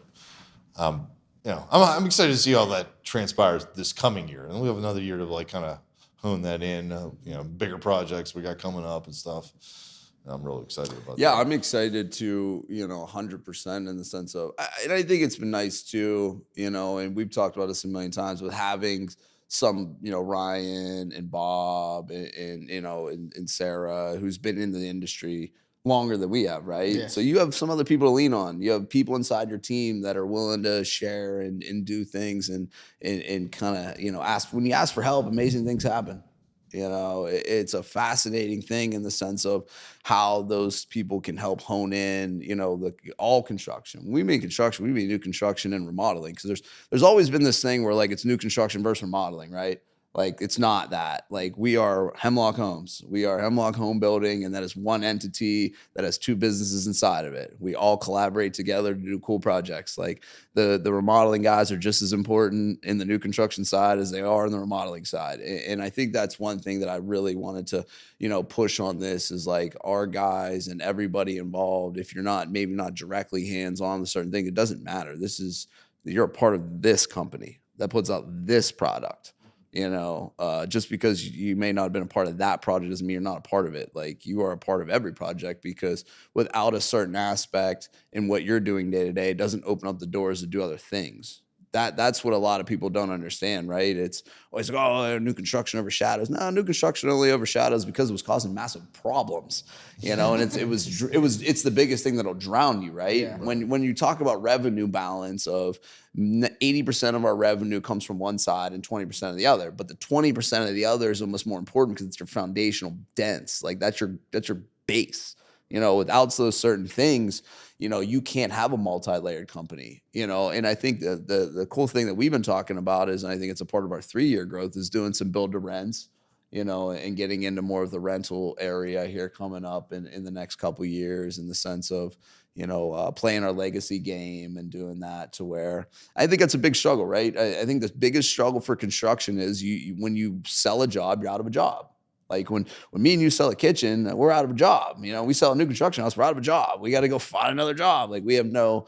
I'm excited to see how that transpires this coming year, and we have another year to, like, kind of hone that in. Bigger projects we got coming up and stuff. I'm really excited about Yeah, that. I'm excited to, 100% in the sense of, and I think it's been nice too, and we've talked about this a million times with having some, Ryan and Bob and Sarah, who's been in the industry longer than we have, right? Yeah. So you have some other people to lean on. You have people inside your team that are willing to share and do things and kind of, when you ask for help, amazing things happen. It's a fascinating thing in the sense of how those people can help hone in, all construction. When we mean construction, we mean new construction and remodeling, because there's always been this thing where, like, it's new construction versus remodeling, right? Like, it's not that. Like, we are Hemlock Homes. We are Hemlock Home Building, and that is one entity that has two businesses inside of it. We all collaborate together to do cool projects. Like, the remodeling guys are just as important in the new construction side as they are in the remodeling side. And I think that's one thing that I really wanted to, push on this is, like, our guys and everybody involved. If you're maybe not directly hands on with certain thing, it doesn't matter. You're a part of this company that puts out this product. Just because you may not have been a part of that project doesn't mean you're not a part of it. Like, you are a part of every project, because without a certain aspect in what you're doing day to day, it doesn't open up the doors to do other things. That's what a lot of people don't understand, right? It's always like, oh, new construction overshadows. No, new construction only overshadows because it was causing massive problems, and it's the biggest thing that'll drown you, right? Yeah. When you talk about revenue balance of 80% of our revenue comes from one side and 20% of the other, but the 20% of the other is almost more important because it's your foundational dense. Like, that's your base. Without those certain things, you can't have a multi-layered company, and I think the cool thing that we've been talking about is, and I think it's a part of our 3-year growth, is doing some build to rents, and getting into more of the rental area here coming up in the next couple of years, in the sense of, playing our legacy game and doing that, to where I think that's a big struggle, right? I think the biggest struggle for construction is when you sell a job, you're out of a job. Like, when me and you sell a kitchen, we're out of a job. We sell a new construction house, we're out of a job. We got to go find another job. Like, we have no,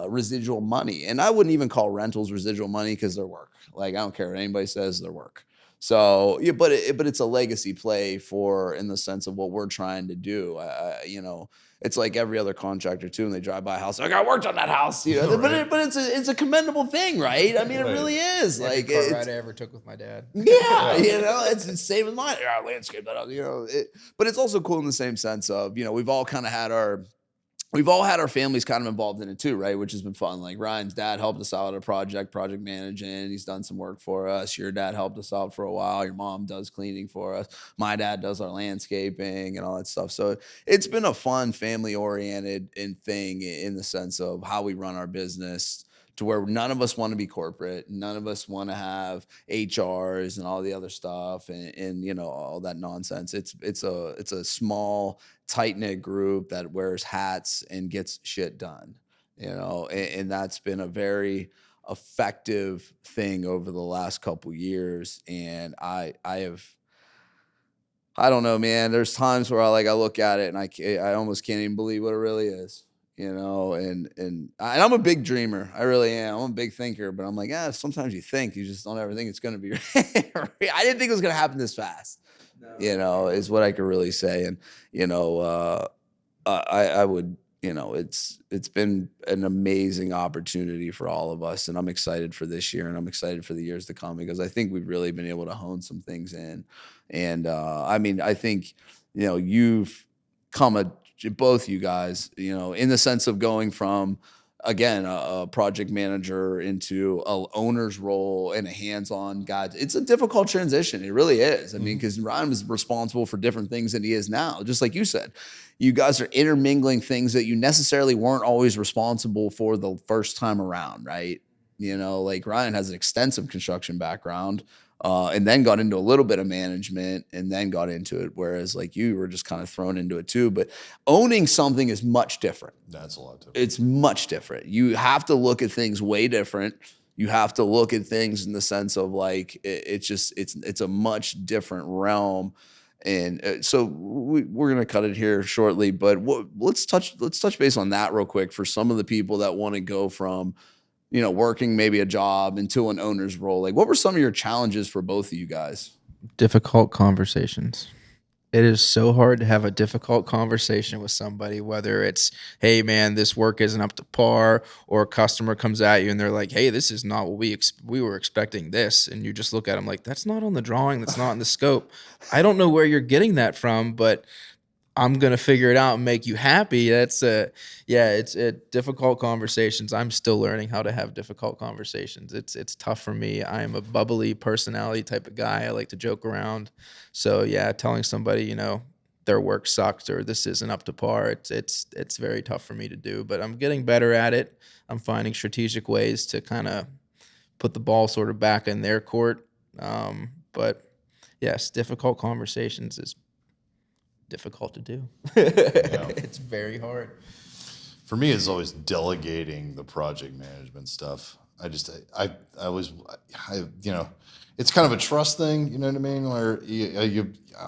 residual money. And I wouldn't even call rentals residual money, because they're work. Like, I don't care what anybody says, they're work. So, yeah, but it's a legacy play in the sense of what we're trying to do. It's like every other contractor too, and they drive by a house, like, I worked on that house, Right. but it's a commendable thing, right? I mean, it Right. really is. Every Like, car it's, ride I ever took with my dad. yeah, it's the same with mine. Yeah, landscape that out, but it's also cool in the same sense of, we've all had our families kind of involved in it too, right? Which has been fun. Like, Ryan's dad helped us out at a project managing. He's done some work for us. Your dad helped us out for a while. Your mom does cleaning for us. My dad does our landscaping and all that stuff. So it's been a fun, family oriented thing, in the sense of how we run our business, to where none of us want to be corporate. None of us want to have HRs and all the other stuff and all that nonsense. It's a small, tight knit group that wears hats and gets shit done. And that's been a very effective thing over the last couple years. And I don't know, man. There's times where I look at it and I almost can't even believe what it really is. and I'm a big dreamer. I really am. I'm a big thinker, but I'm like, sometimes you think, you just don't ever think it's going to be I didn't think it was going to happen this fast, is what I could really say. And, I would, it's been an amazing opportunity for all of us. And I'm excited for this year and I'm excited for the years to come because I think we've really been able to hone some things in. And, I mean, I think, you've come both you guys, in the sense of going from, again, a project manager into a owner's role and a hands-on guy. It's a difficult transition. It really is. I mean, because Ryan is responsible for different things than he is now. Just like you said, you guys are intermingling things that you necessarily weren't always responsible for the first time around, right? Like Ryan has an extensive construction background, and then got into a little bit of management and then got into it. Whereas like you were just kind of thrown into it too. But owning something is much different. That's a lot different. It's much different. You have to look at things way different. You have to look at things in the sense of like, it's a much different realm. And so we're going to cut it here shortly, but let's touch base on that real quick for some of the people that want to go from, working maybe a job into an owner's role. Like, what were some of your challenges for both of you guys? Difficult conversations. It is so hard to have a difficult conversation with somebody, whether it's, hey, man, this work isn't up to par, or a customer comes at you and they're like, hey, this is not what we were expecting this. And you just look at them like, that's not on the drawing. That's not in the scope. I don't know where you're getting that from, but I'm going to figure it out and make you happy. It's difficult conversations. I'm still learning how to have difficult conversations. It's tough for me. I am a bubbly personality type of guy. I like to joke around. So yeah, telling somebody, their work sucks or this isn't up to par, it's very tough for me to do, but I'm getting better at it. I'm finding strategic ways to kind of put the ball sort of back in their court. But yes, difficult conversations is difficult to do. It's very hard. For me, it's always delegating the project management stuff. I it's kind of a trust thing. You know what I mean? Where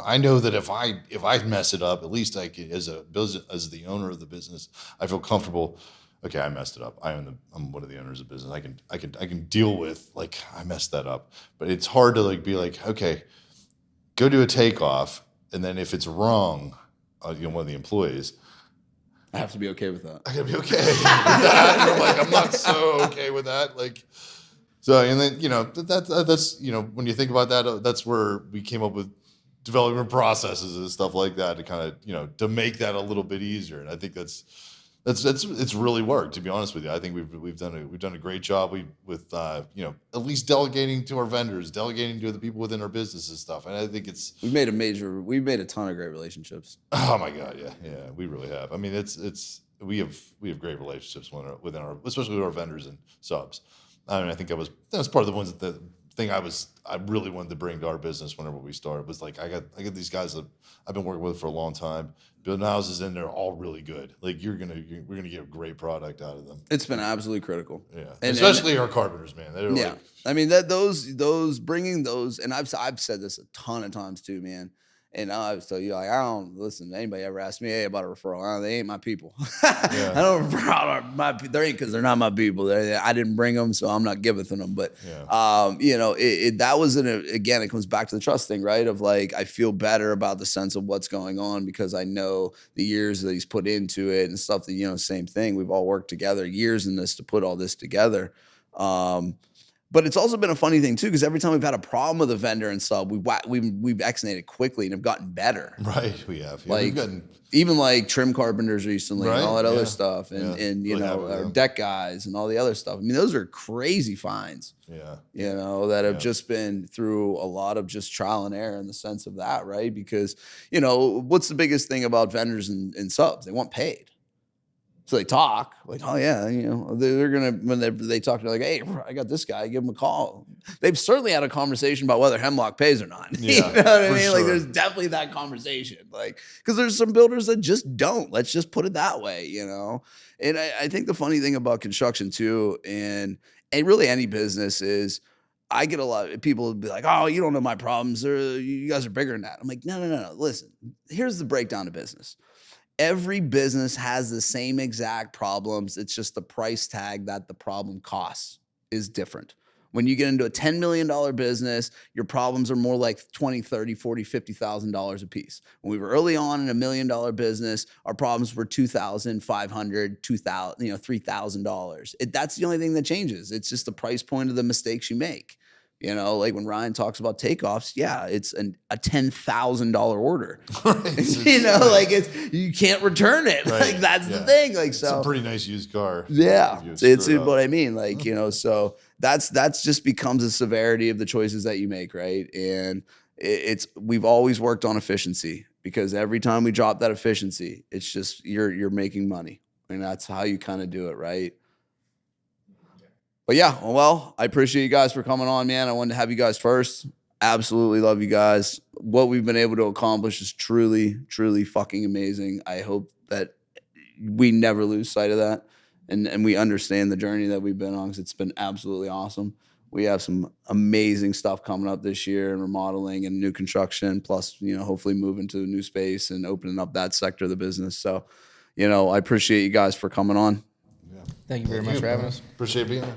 I know that if I mess it up, at least I can, as the owner of the business, I feel comfortable. Okay, I messed it up. I'm one of the owners of the business. I can deal with like I messed that up. But it's hard to like be like, okay, go do a takeoff. And then if it's wrong, one of the employees, I have to be okay with that. I gotta be okay with that. And I'm like, I'm not so okay with that. Like, so, and then, that's, when you think about that, that's where we came up with development processes and stuff like that to kind of, to make that a little bit easier. And I think it's really worked, to be honest with you. I think we've done a great job with at least delegating to our vendors, delegating to the people within our business and stuff. And I think we've made a ton of great relationships. Oh my God, yeah, we really have. I mean, we have great relationships within our, especially with our vendors and subs. I mean, I think that was part of the ones that I really wanted to bring to our business whenever we started was like I got these guys that I've been working with for a long time, building houses, and they're all really good. Like we're gonna get a great product out of them. It's been absolutely critical. Yeah, and especially our carpenters, man. They're yeah, I mean those bringing those, and I've said this a ton of times too, man. And I was telling you, like, I don't listen to anybody ever ask me about a referral. They ain't my people. I don't refer out my people. They ain't because they're not my people. I didn't bring them, so I'm not giving them. But, that was, again, it comes back to the trust thing, right? Of like, I feel better about the sense of what's going on because I know the years that he's put into it and stuff that, same thing. We've all worked together years in this to put all this together. But it's also been a funny thing too, because every time we've had a problem with a vendor and sub, we've vaccinated quickly and have gotten better. Right, we have. Yeah, like even like trim carpenters recently and all that other stuff, and our deck guys and all the other stuff. I mean, those are crazy finds. Yeah, that have just been through a lot of just trial and error in the sense of that, right? Because what's the biggest thing about vendors and subs? They want paid. So they talk like, oh yeah, they're gonna when they talk, they're like, hey, I got this guy, give him a call. They've certainly had a conversation about whether Hemlock pays or not. Yeah, you know what I mean? Sure. Like, there's definitely that conversation. Like, because there's some builders that just don't. Let's just put it that way, And I think the funny thing about construction too, and really any business is, I get a lot of people be like, oh, you don't know my problems, or you guys are bigger than that. I'm like, no. Listen, here's the breakdown of business. Every business has the same exact problems. It's just the price tag that the problem costs is different. When you get into a $10 million business, your problems are more like 20, 30, 40, $50,000 a piece. When we were early on in a $1 million business, our problems were $2,500, $2,000, $3,000. That's the only thing that changes. It's just the price point of the mistakes you make. Like when Ryan talks about takeoffs, yeah, it's a $10,000 order. Right. Like you can't return it. Right. Like that's Yeah. the thing. Like It's so, a pretty nice used car. yeah, if you it's screw it what up. I mean. Like so that's just becomes the severity of the choices that you make, right? And we've always worked on efficiency because every time we drop that efficiency, it's just you're making money, and that's how you kind of do it, right? But yeah, well, I appreciate you guys for coming on, man. I wanted to have you guys first. Absolutely love you guys. What we've been able to accomplish is truly, truly fucking amazing. I hope that we never lose sight of that and we understand the journey that we've been on because it's been absolutely awesome. We have some amazing stuff coming up this year and remodeling and new construction, plus, hopefully moving to a new space and opening up that sector of the business. So, I appreciate you guys for coming on. Thank you very much for having us. Appreciate being there.